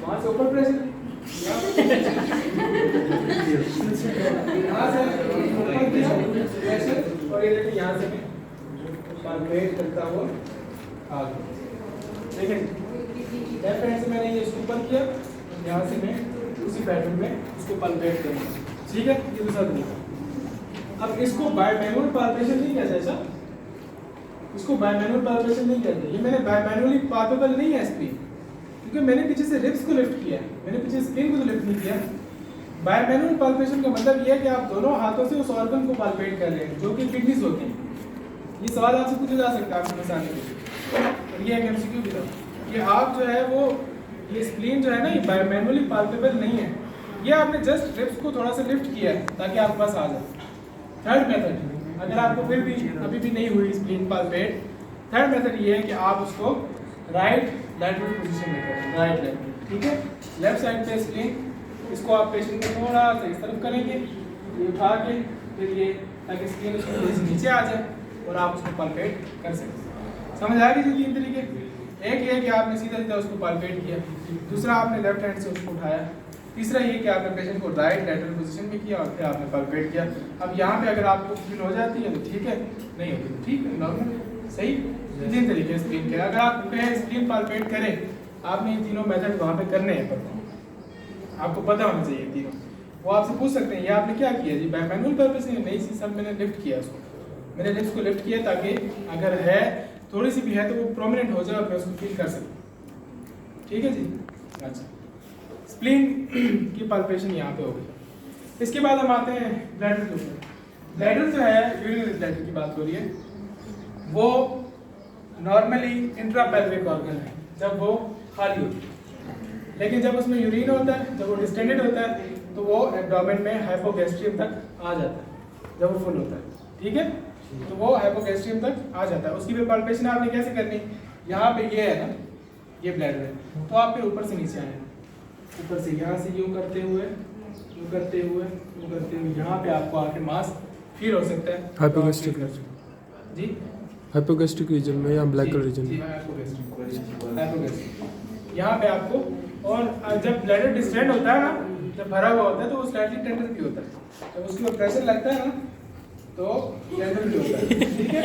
वहाँ से ऊपर प्रेशर, यहाँ से ऊपर किया प्रेशर, और ये देखिए यहाँ से मैं पाल्पेट करता हुआ आगे, देखिए लेफ्ट हैंड से मैंने ये ऊपर किया, यहाँ से मैं उसी पैटर्न में उसको पाल्पेट करूँगा, ठीक है। ये दूसरा तरीका। अब इसको बायमैनुअल पाल्पेशन नहीं कहते, अच्छा इसको बायमैनुअल पाल्पेशन नहीं कहते। ये मैंने बायमैनुअली पाल्पेबल नहीं है स्प्लीन, क्योंकि मैंने पीछे से रिब्स को लिफ्ट किया, मैंने पीछे स्प्लीन को तो लिफ्ट नहीं किया। बायमैनुअल पाल्पेशन का मतलब ये है कि आप दोनों हाथों से उस ऑर्गन को पाल्पेट कर रहे हैं जो कि किडनीज होती हैं। ये सवाल आपसे पूछा जा सकता है आपको समझाने के लिए, और ये एक MCQ भी था कि आप जो है वो ये स्प्लीन जो है ना ये बायमैनुअली पाल्पेबल नहीं है, ये आपने जस्ट रिब्स को थोड़ा सा लिफ्ट किया है ताकि आपके पास आ जाए। थर्ड मेथड, अगर आपको फिर भी अभी भी नहीं हुई स्प्लीन पाल्पेट, थर्ड मेथड ये है कि आप उसको राइट लैटरल पोजीशन में करें, राइट लेग, ठीक है। लेफ्ट साइड पे स्प्लीन, इसको आप पेशेंट को थोड़ा सा इस तरफ करेंगे, ये उठा के फिर ये, ताकि स्प्लीन उसको थोड़ी सी नीचे आ जाए और आप उसको पाल्पेट कर सकते हैं। समझ आ गई जी 3 तरीके? एक ये कि आपने सीधा सीधा उसको पाल्पेट किया, दूसरा आपने लेफ्ट हैंड से उसको उठाया, तीसरा ये कि आपने पेशेंट को राइट लैटरल पोजीशन में किया और फिर आपने पाल्पेट किया। अब यहाँ पे अगर आपको स्प्लीन हो जाती है तो ठीक है, नहीं होती तो ठीक है, नॉर्मल, सही। 3 तरीके स्प्लीन के, अगर आप कहें स्प्लीन पाल्पेट करें, आपने ये तीनों मेथड वहाँ पे करने हैं, पता आपको पता होना चाहिए तीनों। वो आपसे पूछ सकते हैं ये आपने क्या किया जी, मैनुअल पर्पस से नहीं, सब मैंने लिफ्ट किया उसको, मैंने लिफ्ट को लिफ्ट किया ताकि अगर है थोड़ी सी भी है तो वो प्रोमिनेंट हो जाए और मैं उसको फील कर सकूँ। ठीक है जी। अच्छा, स्प्लीन की पाल्पेशन यहाँ पे हो गई। इसके बाद हम आते हैं ब्लैडर के ऊपर। ब्लैडर जो है, यूरिनरी ब्लैडर की बात हो रही है, वो नॉर्मली इंट्रापेल्विक ऑर्गन है जब वो खाली होती है, लेकिन जब उसमें यूरिन होता है, जब वो डिस्टेंडेड होता है, तो वो एब्डोमेन में हाइपोगैस्ट्रियम तक आ जाता है जब वो फुल होता है। ठीक है, तो वो हाइपोगैस्ट्रियम तक आ जाता है। उसकी भी पाल्पेशन आपने कैसे करनी, यहाँ पे ये है ना, ये ब्लैडर है, तो आप फिर ऊपर से नीचे आए, ऊपर से यहाँ से यूँ करते हुए, यूँ करते हुए, यूँ करते हुए, यहाँ पे आपको आके मास फील हो सकता है हाइपोगैस्ट्रिक जी, हाइपोगैस्ट्रिक रीजन में या ब्लैकर रीजन में। हाइपोगैस्ट्रिक यहाँ पे आपको, और जब ब्लैडर डिस्टेंड होता है ना, जब भरा हुआ होता है तो वो स्लाइटली टेंडर भी होता है, जब उसके ऊपर प्रेशर लगता है ना तो टेंडर भी होता है। ठीक है।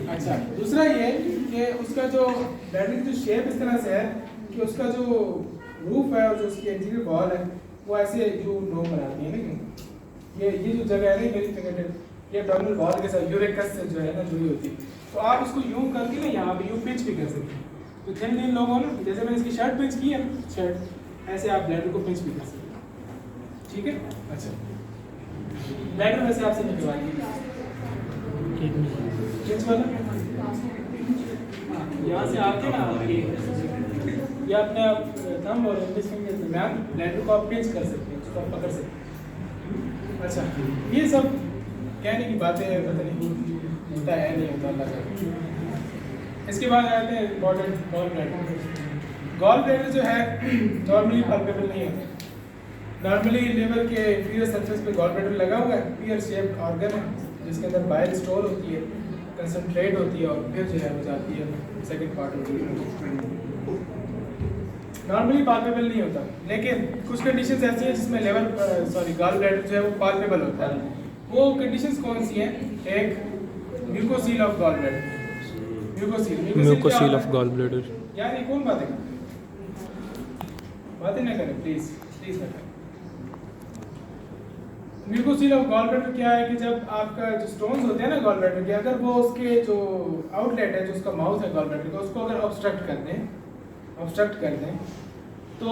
अच्छा, दूसरा ये कि उसका जो ब्लैडर की जो शेप इस तरह से है कि उसका जो रूफ है और जो उसकी एंटीरियर वॉल है वो ऐसे यू डोम बनाती है ना, ये जो जगह है ना मेरी फिंगरटिप, ये एब्डोमिनल वॉल के साथ यूरेकस से जो है ना जुड़ी होती है, तो आप इसको यूं करके ना यहाँ पे यूं पिंच भी कर सकते हैं। तो जिन लोग हो ना, जैसे मैंने इसकी शर्ट पिंच की है ना, शर्ट, ऐसे आप ब्लैडर को पिंच भी कर सकते हैं। ठीक है। अच्छा, ब्लैडर वैसे आपसे निकलवाइए पिंच वाला, यहाँ से आके ना आपके या अपने थंब और इंडेक्स फिंगर के दरमियान ब्लैडर को आप पिंच कर सकते हैं, उसको आप पकड़ सकते हैं। अच्छा, ये सब कहने की बातें, पता नहीं होता है नहीं होता, अल्लाह का। इसके बाद आते हैं important gall bladder. Gall bladder जो है नॉर्मली पल्पेबल नहीं होता। नॉर्मली लिवर के इंफीरियर सरफेस पे गॉल ब्लैडर लगा हुआ है, पीयर शेप्ड ऑर्गन है जिसके अंदर बाइल स्टोर होती है, कंसंट्रेट होती है, और फिर जो है हो जाती है सेकंड पार्ट होती है। नॉर्मली पाल्पेबल नहीं होता, लेकिन कुछ कंडीशंस ऐसी हैं जिसमें गॉल ब्लैडर जो है वो पाल्पेबल होता है। वो कंडीशंस कौन सी हैं? एक mucocele of gall bladder. Mucocele of gall bladder. यार ये कौन बातें ना करें, प्लीज प्लीज ना करें। म्यूकोसील ऑफ गॉल ब्लैडर क्या है कि जब आपका जो स्टोन्स होते हैं ना गॉल ब्लैडर के, अगर वो उसके जो आउटलेट है, जो उसका माउथ है गॉल ब्लैडर का, उसको अगर ऑब्स्ट्रक्ट कर दें तो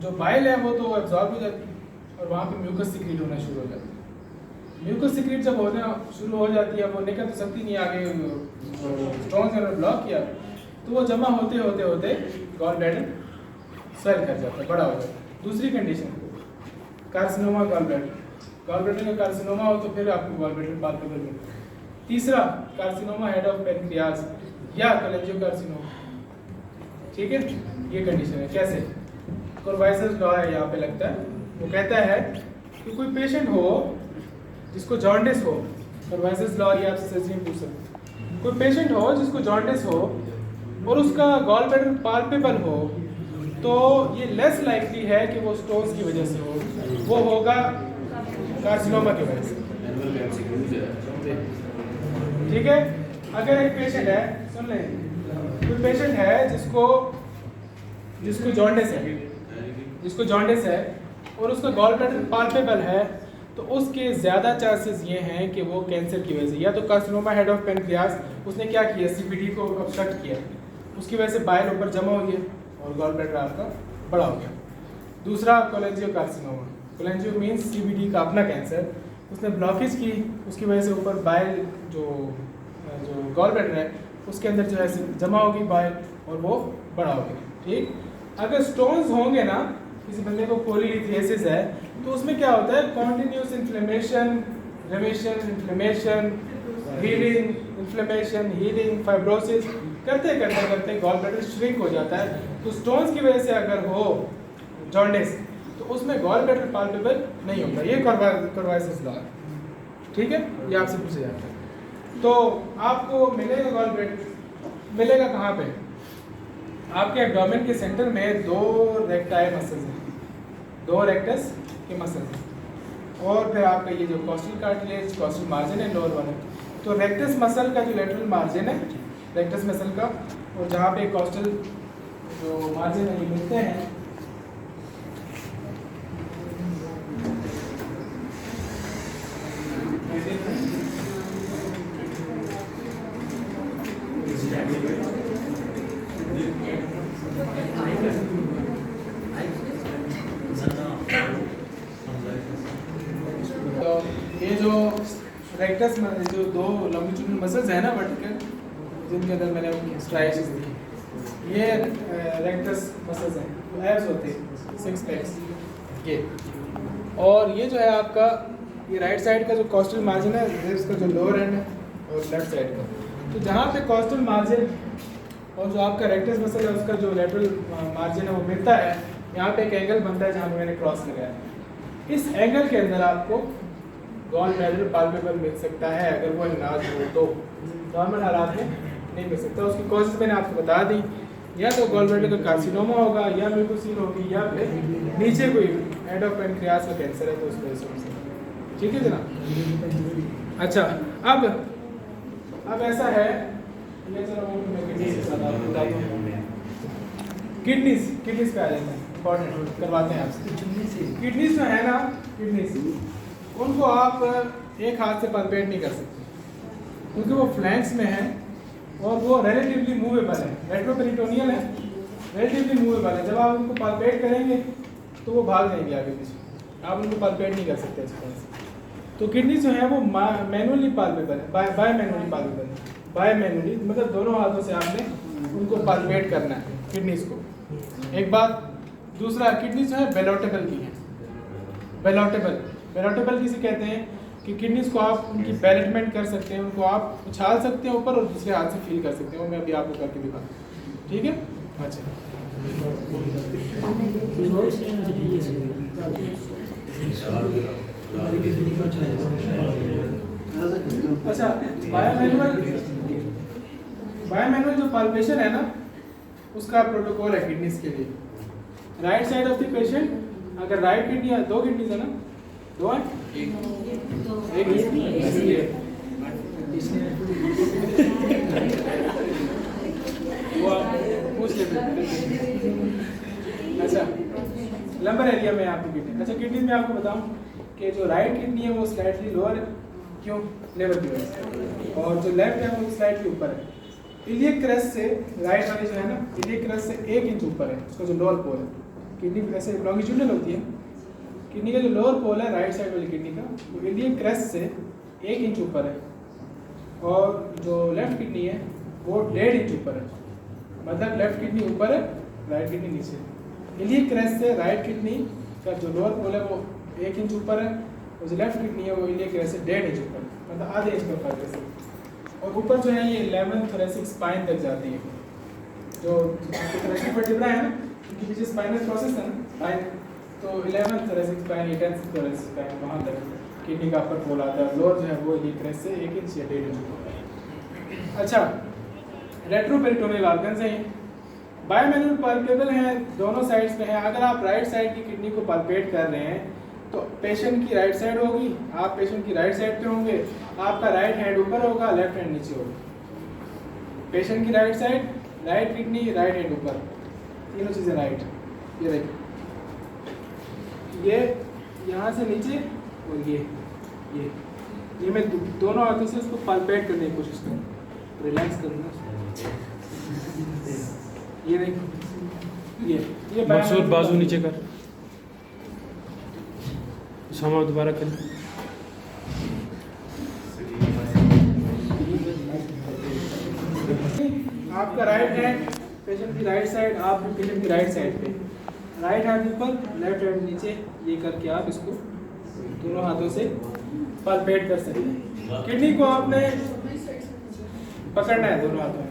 जो बाइल है वो तो एब्जॉर्ब हो जाती है और वहाँ पे म्यूकस सिक्रीट होना शुरू हो जाता है। म्यूकस सिक्रीट जब होना शुरू हो जाती है, वो निकल तो सकती नहीं आगे, स्टोन्स ने ब्लॉक किया, तो वो जमा होते होते होते गॉल ब्लैडर स्वेल कर जाता है, बड़ा हो जाता है। दूसरी condition, carcinoma gall bladder. Gall bladder का कार्सिनोमा हो तो फिर आपको गॉल ब्लैडर पाल्पेबल मिलता है। तीसरा, कार्सिनोमा हेड ऑफ पेनक्रियाज या कोलेंजियोकार्सिनोमा। ठीक है, ये कंडीशन है। कैसे? कोरवाइसस लॉ है यहाँ पे लगता है, वो कहता है कि कोई पेशेंट हो जिसको जॉन्डिस हो, कोरवाइसस लॉ ये आपसे सर्जरी में पूछ सकते हैं, कोई पेशेंट हो जिसको जॉन्डिस हो और उसका गॉल ब्लैडर पाल्पेबल हो, तो ये लेस लाइकली है कि वो स्टोन्स की वजह से हो, वो होगा कार्सिनोमा की वजह से। ठीक है। अगर एक पेशेंट है, सुन लें, कोई पेशेंट है जिसको जॉन्डिस है और उसका गॉल ब्लैडर पाल्पेबल है, तो उसके ज़्यादा चांसेस ये हैं कि वो कैंसर की वजह से, या तो कार्सिनोमा हेड ऑफ पेनक्रियाज, उसने क्या किया, सीपीडी को ऑब्स्ट्रक्ट किया, उसकी वजह से बाइल ऊपर जमा हो गया और गॉल ब्लैडर आपका बड़ा हो गया। दूसरा, कोलेंजियोकार्सिनोमा। कोलेंजियो मीन्स सीबीडी का अपना कैंसर, उसने ब्लॉकेज की, उसकी वजह से ऊपर बाइल जो गॉल ब्लैडर है उसके अंदर जो है जमा होगी बाइल और वो बड़ा हो गया। ठीक। अगर स्टोन्स होंगे ना, किसी बंदे को कोलिलिथियासिस है, तो उसमें क्या होता है, continuous inflammation, रेमिशन, inflammation, healing, inflammation, healing, fibrosis करते करते गॉल ब्लैडर श्रिंक हो जाता है। तो स्टोन्स की वजह से अगर हो जॉन्डिस, तो उसमें गॉल ब्लैडर पाल्पेबल नहीं होता। ये कोरवाइसस लॉ है। ठीक है, ये आपसे पूछा जाता है। तो आपको मिलेगा गॉल ब्लैडर, मिलेगा कहाँ पे? आपके एब्डोमेन के सेंटर में दो रेक्टाई मसल्स हैं, दो रेक्टस के मसल्स हैं, और फिर आपका ये जो कॉस्टल कार्टिलेज, कॉस्टल मार्जिन है लोअर वाला, तो रेक्टस मसल का जो लेटरल मार्जिन है, रेक्टस मसल का, और जहाँ पे कॉस्टल जो मार्जिन है ये मिलते हैं, रेक्टस जो दो लॉन्गिट्यूडनल मसल्स हैं ना वर्टिकल, जिनके अंदर मैंने स्ट्राइचेस दी, ये रेक्टस मसल्स हैं, एब्स होते हैं, 6 पैक्स ये। और ये जो है आपका ये राइट साइड का जो कॉस्टल मार्जिन है, रिब्स का जो लोअर एंड है, और लेफ्ट साइड का, तो जहाँ पे कॉस्टल मार्जिन और जो आपका रेक्टस मसल है उसका जो लेटरल मार्जिन है वो मिलता है, यहाँ पे एक एंगल बनता है जहाँ पे मैंने क्रॉस लगाया है। इस एंगल के अंदर आपको गॉल ब्लैडर पाल्पेबल मिल सकता है अगर वो इलाज हो तो, नॉर्मल हालात में नहीं मिल सकता। उसकी कॉजेज मैंने आपको बता दी, या तो गॉल ब्लैडर का कार्सिनोमा होगा, या म्यूकोसील होगी, या फिर नीचे कोई एंड ऑफ पैनक्रियास का कैंसर है तो उस वजह से हो सकता है। ठीक है जनाब। अच्छा, अब ऐसा है, ये चलो मैं किडनीज के साथ आपको बताता हूँ। किडनीज पे आ जाता है, इंपॉर्टेंट करवाते हैं आपसे। किडनीज जो है ना, किडनीज उनको आप एक हाथ से पल्पेट नहीं कर सकते, क्योंकि वो फ्लैंक्स में है और वो रिलेटिवली मूवेबल है, रेट्रोपेरिटोनियल है, रिलेटिवली मूवेबल है। जब आप उनको पल्पेट करेंगे तो वो भाग जाएंगे आगे पीछे, आप उनको पल्पेट नहीं कर सकते अच्छी तरह से। तो किडनी जो है वो मैनुअली पाल्पेबल है, बाय मैनुअली पाल्पेबल है, बाय मैनुअली मतलब दोनों हाथों से आपने उनको पाल्पेट करना है किडनीज को, एक बात। दूसरा, किडनी जो है बेलोटेबल की है, बेलोटेबल किसे कहते हैं कि किडनीज को आप उनकी बैलेटमेंट कर सकते हैं, उनको आप उछाल सकते हैं ऊपर और दूसरे हाथ से फील कर सकते हैं, वो मैं अभी आपको करके दिखाता हूँ। ठीक है, अच्छा अच्छा बायोमैनुअल जो पाल्पेशन है ना, उसका प्रोटोकॉल है किडनीज के लिए। Right side of the patient, अगर राइट किडनी है, 2 किडनीज है ना, 2 है, एक वो पूछ लेते। अच्छा, लंबर एरिया में आपकी किडनी। अच्छा, किडनी में आपको बताऊं कि जो राइट किडनी है वो स्लाइटली लोअर है, क्यों, लेवल की वजह से, और जो लेफ्ट है वो स्लाइटली ऊपर है। इलियक क्रस्ट से राइट वाली जो है ना, इलियक क्रस्ट से 1 इंच ऊपर है उसका जो लोअर पोल है। किडनी ऐसे लॉन्गिट्यूडनल होती है, किडनी का जो लोअर पोल है राइट साइड वाली किडनी का, वो इलियक क्रस्ट से 1 इंच ऊपर है, और जो लेफ्ट किडनी है वो 1.5 इंच ऊपर है, मतलब लेफ्ट किडनी ऊपर है, राइट किडनी नीचे। इलियक क्रस्ट से राइट किडनी का जो लोअर पोल है वो 1 इंच ऊपर है, और जो लेफ्ट किडनी है वो इलियक क्रस्ट से 1.5 इंच ऊपर, मतलब आधे इंच का फर्क है। और ऊपर जो है ये 11th thoracic स्पाइन तक जाती है, जो thoracic वर्टिब्रा है ना, उनके पीछे स्पाइनल प्रोसेस है ना, स्पाइन, तो 11th thoracic spine, 10th thoracic spine, वहाँ तक किडनी का अपर पोल आता है। लोअर जो है वो इलियक क्रस्ट से 1 इंच या 1.5 इंच ऊपर है। अच्छा, रेट्रोपेरिटोनियल ऑर्गन्स हैं, बायोमैनुअल पाल्पेबल हैं, दोनों साइड्स पे हैं। अगर आप राइट साइड की किडनी को पाल्पेट कर रहे हैं तो पेशेंट की राइट साइड होगी, आप पेशेंट की राइट साइड पे होंगे, आपका राइट हैंड ऊपर होगा, लेफ्ट हैंड नीचे होगा। पेशेंट की right side, right kidney, right hand ऊपर, तीनों चीज़ें राइट। ये देखिए, ये यहाँ से नीचे, और ये मैं दोनों हाथों से इसको पाल्पेट करने की कोशिश करूँ, रिलैक्स करूँगा। ये देखो, ये मकसूद बाजू नीचे कर, सामा दोबारा कर। आपका राइट हैंड पेशेंट की राइट साइड, आप पेशेंट की राइट साइड पे, राइट हैंड ऊपर, लेफ्ट हैंड नीचे, ये करके आप इसको दोनों हाथों से पाल्पेट कर सकते हैं। किडनी को आपने पकड़ना है दोनों हाथों में,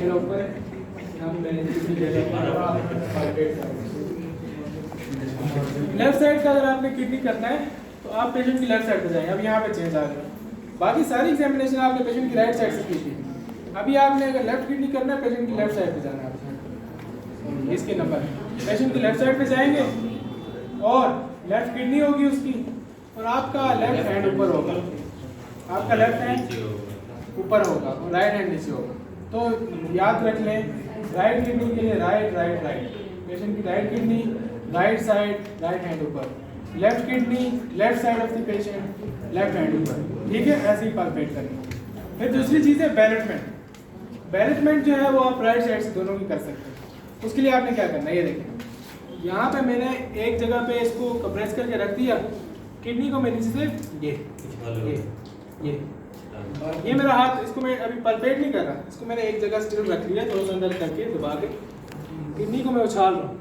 ऊपर लेफ्ट साइड का अगर आपने किडनी करना है तो आप पेशेंट की लेफ्ट साइड पे जाएंगे। अब यहाँ पे चेंज आ गया, बाकी सारी एग्जामिनेशन आपने पेशेंट की राइट साइड से की थी, अभी आपने अगर लेफ्ट किडनी करना है पेशेंट की लेफ्ट साइड पे जाना है। इसके नंबर पेशेंट की लेफ्ट साइड पे जाएंगे और लेफ्ट किडनी होगी उसकी, और आपका लेफ्ट हैंड ऊपर होगा, आपका लेफ्ट हैंड ऊपर होगा और राइट हैंड नीचे होगा। तो याद रख लें, राइट किडनी के लिए राइट राइट राइट, पेशेंट की right kidney right side, right hand ऊपर, left kidney left side of the patient, left hand ऊपर। ठीक है, ऐसे ही पाल्पेट करेंगे। फिर दूसरी चीज़ है बैलेटमेंट। बैलेटमेंट जो है वो आप राइट साइड से दोनों की कर सकते हैं। उसके लिए आपने क्या करना है, ये देखिए, यहाँ पे मैंने एक जगह पे इसको कंप्रेस करके रख दिया, किडनी को मैं नीचे से ये मेरा हाथ, इसको मैं अभी पल्पेट नहीं कर रहा, इसको मैंने एक जगह स्टिल रख लिया, थोड़ा सा अंदर करके दबा के किडनी को मैं उछाल रहा हूँ।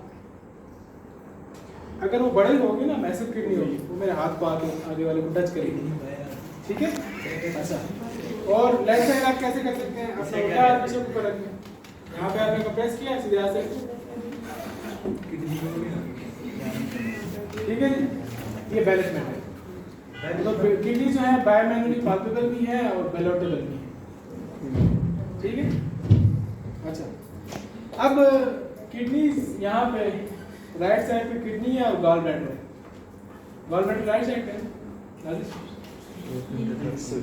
अगर वो बड़ी होगी ना, मैसिव किडनी होगी, वो मेरे हाथ को आगे वाले को टच करेगी, ठीक है। अच्छा, और लेफ्ट साइड आप कैसे कर सकते हैं, अपना उल्टा हाथ पीछे ऊपर रखें, यहाँ पे आपने कंप्रेस किया सीधे हाथ से, ठीक है जी। ये बैलेंसमेंट है। तो किडनी जो है बायोमैनुअली पाल्पेबल भी है और बैलोटेबल भी है, ठीक है। अच्छा, अब किडनी यहाँ पे राइट साइड पे किडनी है और गॉल ब्लैडर है। गॉल ब्लैडर राइट साइड पे है,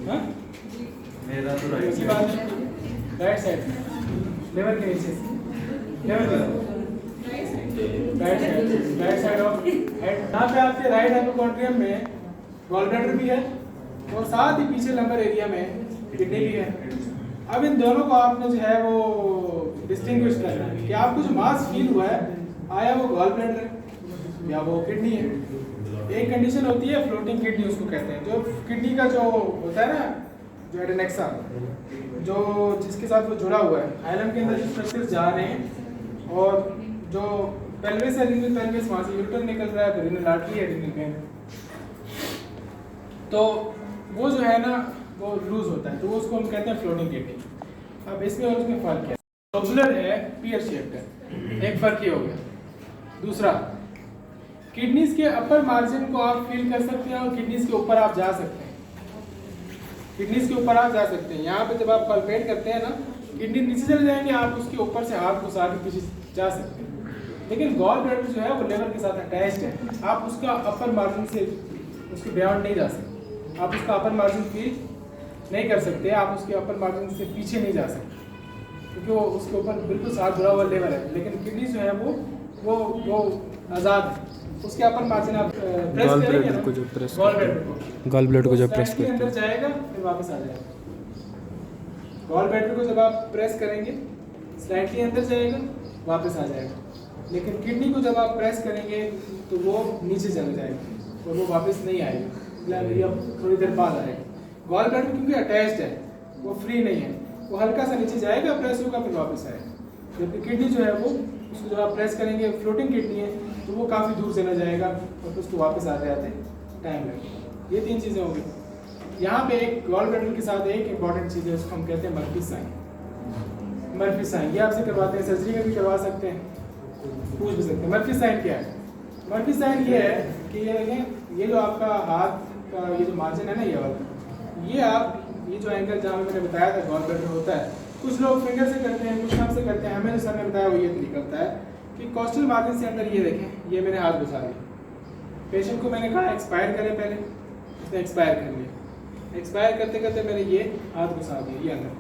हाँ? मेरा तो इसी बात है, राइट साइड लेवर के नीचे, लेवर के राइट साइड ऑफ हेड। यहाँ पे आपके राइट हाइपोकॉन्ड्रियम में गॉल ब्लैडर भी है और साथ ही पीछे लंबर एरिया में किडनी भी है। अब इन दोनों को आपने जो है वो डिस्टिंग्विश करना है कि आपको जो मास फील हुआ है, आया वो गॉल ब्लैडर है या वो किडनी है। एक कंडीशन होती है फ्लोटिंग किडनी, उसको कहते हैं, जो किडनी का जो होता है ना, जो एडेनेक्सा, जो जिसके साथ वो जुड़ा हुआ है, हाइलम के अंदर जो स्ट्रक्चर जा रहे हैं, और जो पेल्विस है, रीनल पेल्विस, वहाँ से यूटर निकल रहा है, तो रीनल आर्टरी है, रीनल वेन, तो वो जो है ना वो लूज होता है, तो वो उसको हम कहते हैं फ्लोटिंग किडनी। अब इसमें और उसमें फर्क है, ग्लोबुलर है, पियर शेप्ड है, एक फर्क ये हो गया। दूसरा, किडनीज के अपर मार्जिन को आप फील कर सकते हैं और किडनीज के ऊपर आप जा सकते हैं, किडनीज के ऊपर आप जा सकते हैं। यहाँ पे जब आप पल्पेट करते हैं ना, किडनी नीचे चले जाएंगे, आप उसके ऊपर से हाथ घुसा के पीछे जा सकते हैं। लेकिन गॉल ब्लैडर जो है वो लेवर के साथ अटैच्ड है, आप उसका अपर मार्जिन से उसके बियॉन्ड नहीं जा सकते, आप उसका अपर मार्जिन फील नहीं कर सकते, आप उसके अपर मार्जिन से पीछे नहीं जा सकते, क्योंकि वो उसके ऊपर बिल्कुल साथ जुड़ा हुआ लेवर है। लेकिन किडनी जो है वो आज़ाद है, उसके अपर मार्जिन आप प्रेस करेंगे ना, गॉल ब्लैडर को जब प्रेस करते हैं अंदर जाएगा फिर वापस आ जाएगा। गॉल ब्लैडर को जब आप प्रेस करेंगे स्लाइटली अंदर जाएगा, वापस आ जाएगा। लेकिन किडनी को जब आप प्रेस करेंगे तो वो नीचे चला जाएगा और वो वापस नहीं आएगा, अब थोड़ी देर बाद आएगा। गॉल ब्लैडर क्योंकि अटैच्ड है, वो फ्री नहीं है, वो हल्का सा नीचे जाएगा, प्रेस होगा, फिर वापस आएगा। जबकि किडनी जो है वो, उसको जब आप प्रेस करेंगे, फ्लोटिंग किडनी है, तो वो काफ़ी दूर चला जाएगा और फिर उसको वापस आते आते टाइम लगेगा। ये तीन चीज़ें होंगी। यहाँ पे एक गॉल ब्लैडर के साथ एक इंपॉर्टेंट चीज़ है, उसको हम कहते हैं मर्फी साइन। मर्फी साइन ये आपसे करवाते हैं, सर्जरी में भी करवा सकते हैं, पूछ भी सकते हैं। मर्फी साइन क्या है? मर्फी साइन ये है कि ये देखें, ये जो आपका हाथ का ये जो मार्जिन है ना, ये वाला, ये आप ये जो एंगल जहाँ मैंने बताया था गॉल ब्लैडर होता है, कुछ लोग फिंगर से करते हैं, कुछ थंब से करते हैं। हमें जो सर ने बताया वो ये निकलता है कि कॉस्टल मार्जिन से अंदर, ये देखें, ये मैंने हाथ घुसा दिया, पेशेंट को मैंने कहा एक्सपायर करें पहले, उसने एक्सपायर कर लिया, एक्सपायर करते करते मैंने ये हाथ घुसा दिया ये अंदर,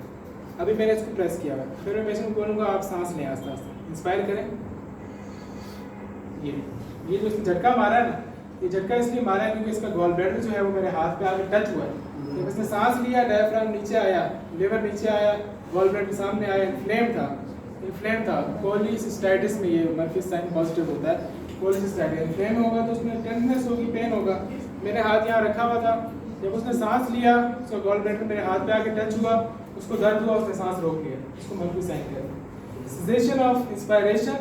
अभी मैंने इसको प्रेस किया हुआ, फिर मैं पेशेंट को बोलूँगा आप सांस लें आस्ते आस्ते, इंस्पायर करें। ये जो झटका मारा है ना, ये झटका इसलिए मारा है क्योंकि इसका गॉल ब्लैडर जो है वो मेरे हाथ पे आके टच हुआ है। जब इसने सांस लिया, डायफ्राम नीचे आया, लिवर नीचे आया, गॉल ब्लैडर सामने आया, इन्फ्लेम था। कोलिसिस्टाइटिस में ये मर्फी साइन पॉजिटिव होता है। कोलिसिस्टाइटिस इन्फ्लेम होगा तो उसमें टेंडनेस होगी, पेन होगा। मैंने हाथ यहाँ रखा हुआ था, जब उसने सांस लिया, उसका गॉल ब्लैडर मेरे हाथ पे आके टच हुआ, उसको दर्द हुआ, उसने सांस रोक लिया, उसको मर्फी साइन कहते हैं। Cessation of inspiration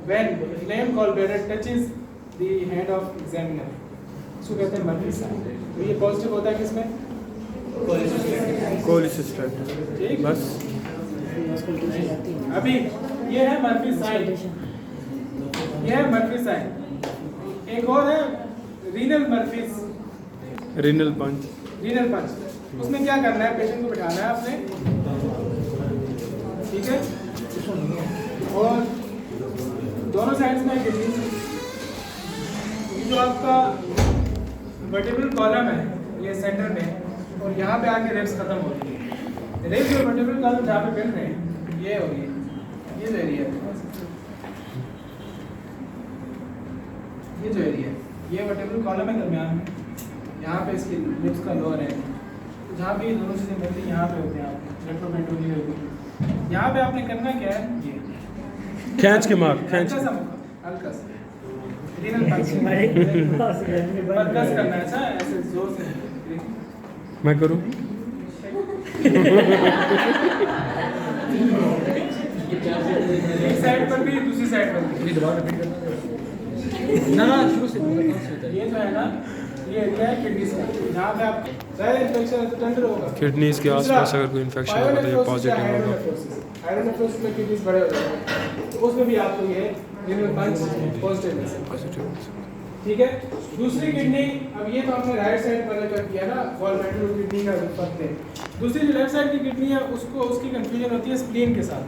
when inflamed gallbladder touches the hand of examiner, इसको कहते हैं मर्फी साइन। तो ये पॉजिटिव होता है किसमें? कोलिसिस्टाइटिस। ठीक, बस अभी ये है मर्फी साइन, ये है मर्फी साइन। एक और है रीनल मर्फीज, रीनल पंच। रीनल पंच, उसमें क्या करना है, पेशेंट को बिठाना है आपने, ठीक है, और दोनों साइड्स में किडनी, जो आपका वर्टिब्रल कॉलम है ये सेंटर में, और यहाँ पे आके रिब्स खत्म हो रही है। रिब्स और वर्टिब्रल कॉलम जहाँ पे मिल रहे हैं, ये हो रही है, ये जो एरिया है, ये जो एरिया है, ये वर्टिब्रल कॉलम है दरमियान में, यहाँ पे इसकी रिब्स का लोअर है, तो जहाँ पे ये दोनों चीज़ें मिलती हैं यहाँ पे होते हैं आपके रेट्रोपेट्रोनियल होती है। यहाँ पे आपने करना क्या है, ये खींच के मार, खींच हल्का सा, रीनल पंच परकस करना है, अच्छा ऐसे जोर से मैं करूँ? एक साइड पर भी दूसरी साइड पर भी। ना शुरू से ये जो है ना, ये एरिया है किडनीज का, जहाँ पे आप ज़्यादा इन्फेक्शन है तो टेंडर होगा। किडनीज के आसपास अगर कोई इन्फेक्शन होगा तो ये पॉजिटिव होगा। आयरन नेफ्रोसिस में किडनीज बड़े हो जाते हैं, तो उसमें भी आपको ये रीनल पंच पॉजिटिव है, ठीक है। दूसरी किडनी, अब ये तो हमने राइट साइड वाले का किया ना, गॉलब्लैडर और किडनी का फर्क है। दूसरी जो लेफ्ट साइड की किडनी है उसको, उसकी कंफ्यूजन होती है स्प्लीन के साथ।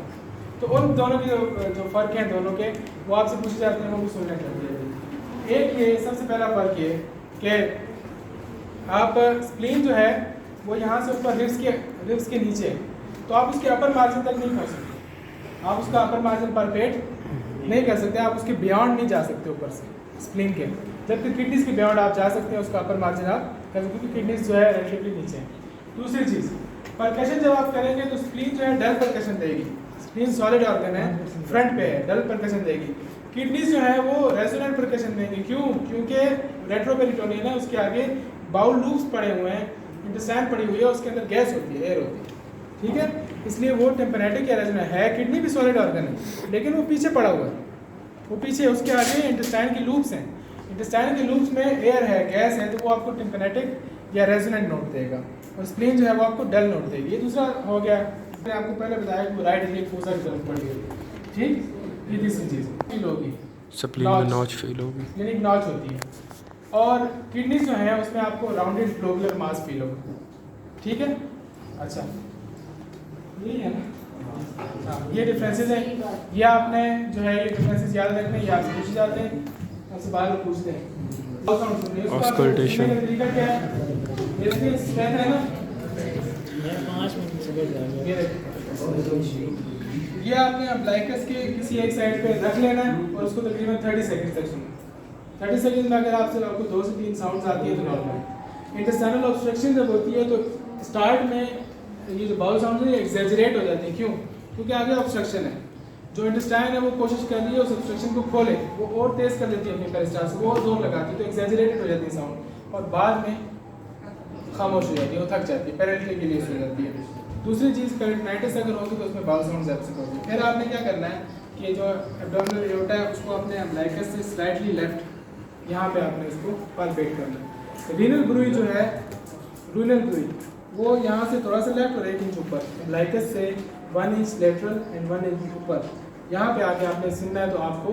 तो उन दोनों की जो फ़र्क हैं दोनों के, वो आपसे पूछे जाते हैं, वो भी सुनना चाहिए। एक ये सबसे पहला फ़र्क ये कि आप स्प्लीन जो है वो यहाँ से ऊपर रिब्स के नीचे, तो आप उसके अपर मार्जिन तक नहीं पहुँच सकते, आप उसका अपर मार्जिन पर पेट नहीं कर सकते, आप उसके बियॉन्ड नहीं जा सकते ऊपर से स्प्लीन के। जबकि किडनीज के बियॉन्ड आप जा सकते हैं, उसका अपर मार्जिन आप कर सकते हैं, क्योंकि किडनीज जो है रिलेटिवली नीचे है। दूसरी चीज़, परकशन जब आप करेंगे तो स्प्लीन जो है डल परकशन देगी। स्प्लीन सॉलिड ऑर्गन है, फ्रंट पे है, डल परकशन देगी। किडनीज जो है वो रेजोनेंट परकशन देंगे। क्यों? क्योंकि रेट्रोपेरिटोनियम है, उसके आगे बाउल लूप्स पड़े हुए हैं, इंटेस्टाइन पड़ी हुई है, उसके अंदर गैस होती है, एयर होती है, ठीक है। इसलिए वो टेम्परेटिक या रेजोनेंट है। किडनी भी सॉलिड ऑर्गन है, लेकिन वो पीछे पड़ा हुआ है, वो पीछे, उसके आगे इंटेस्टाइन की लूप्स हैं, इंटेस्टाइन के लूप्स में एयर है, गैस है, तो वो आपको टेम्परेटिक या रेजोनेंट नोट देगा, और स्प्लीन जो है वो आपको डल नोट देगी। ये दूसरा हो गया। मैंने आपको पहले बताया कि राइट इलियक फोसा की तरफ पड़ी है, ठीक। ये तीसरी चीज़ फील होगी, स्प्लीन में नॉच फील होगी, क्लिनिक नॉच होती है। और किडनी जो है उसमें आपको राउंडेड ग्लोबुलर मास फील होगा, ठीक है। अच्छा, यही है ना, हाँ, ये डिफरेंसेस हैं। ये आपने जो है ये डिफरेंसेस याद रखने, ये आपसे पूछे जाते हैं, आपसे बार बार पूछते हैं। ऑस्कल्टेशन तरीका क्या है? ये देखिए स्ट्रेंथ है ना, ये आपने अम्ब्लाइकस के किसी एक साइड पे रख लेना है और उसको तकरीबन 30 सेकंड तक सुनना। 30 सेकंड में अगर आपसे आपको 2 से 3 साउंड्स आती है तो नॉर्मल। इंटेस्टाइनल ऑब्स्ट्रक्शन जब होती है तो स्टार्ट में ये जो बाउल साउंड है ये एग्जैजरेट हो जाती है। क्यों? क्योंकि आगे ऑब्स्ट्रक्शन है, जो इंटेस्टाइन है वो कोशिश कर रही है उस ऑब्स्ट्रक्शन को खोले, वो और तेज कर देती है अपने पेरिस्टाल्स से, वो और जोर लगाती है, तो एग्जैजरेटेड हो जाती है साउंड, और बाद में खामोश हो जाती है, वो थक जाती है, पेरिटल के लिए हो जाती है। दूसरी चीज़, पेरिटोनाइटिस अगर होगी तो उसमें बाउल साउंड एब्सेंट होगी। फिर आपने क्या करना है कि जो एब्डोमिनल एओर्टा है उसको अपने अम्ब्लाइकस से स्लाइटली लेफ्ट यहाँ पे आपने इसको पाल्पेट करना है। रीनल ब्रूई जो है, रीनल ब्रूई वो यहाँ से थोड़ा सा लेफ्ट और 1 इंच ऊपर, अम्ब्लाइकस से 1 इंच लेटरल एंड 1 इंच ऊपर, यहाँ पे आके आपने सुनना है। तो आपको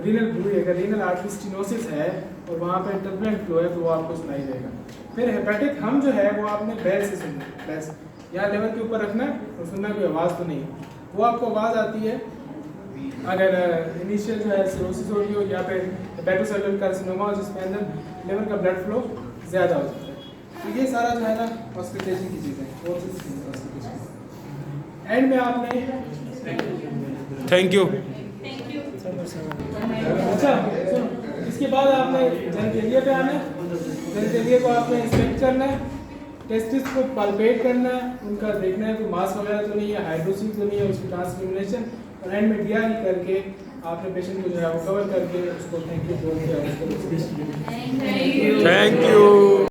रीनल ब्रूई, अगर रीनल आर्टरी स्टेनोसिस है और वहाँ पे टर्बुलेंट फ्लो है तो वो आपको सुनाई देगा। फिर हेपेटिक हम जो है वो आपने बेल से सुनना है, बेल से यहाँ लेवल के ऊपर रखना है और सुनना, कोई आवाज़ तो नहीं, वो आपको आवाज़ आती है अगर इनिशियल जो है सिरोसिस हो रही हो या फिर हेपेटोसेलुलर कार्सिनोमा हो जिसमें अंदर लेवल का ब्लड फ्लो ज़्यादा हो जाता है। तो ये सारा जो है ना ऑस्कल्टेशन की चीज़ें, एंड में आपने थैंक यू। अच्छा सुनो, इसके बाद आपने जेनिटेलिया पे आना है। जेनिटेलिया को आपने इंस्पेक्ट करना है, टेस्टिस को पाल्पेट करना है, उनका देखना है कोई मास वगैरह तो नहीं है, हाइड्रोसिस तो नहीं है, उसकी ट्रांसल्यूमिनेशन, और एंड में डीआरई करके आपने पेशेंट को जो है वो कवर करके उसको थैंक यू बोल के थैंक यू।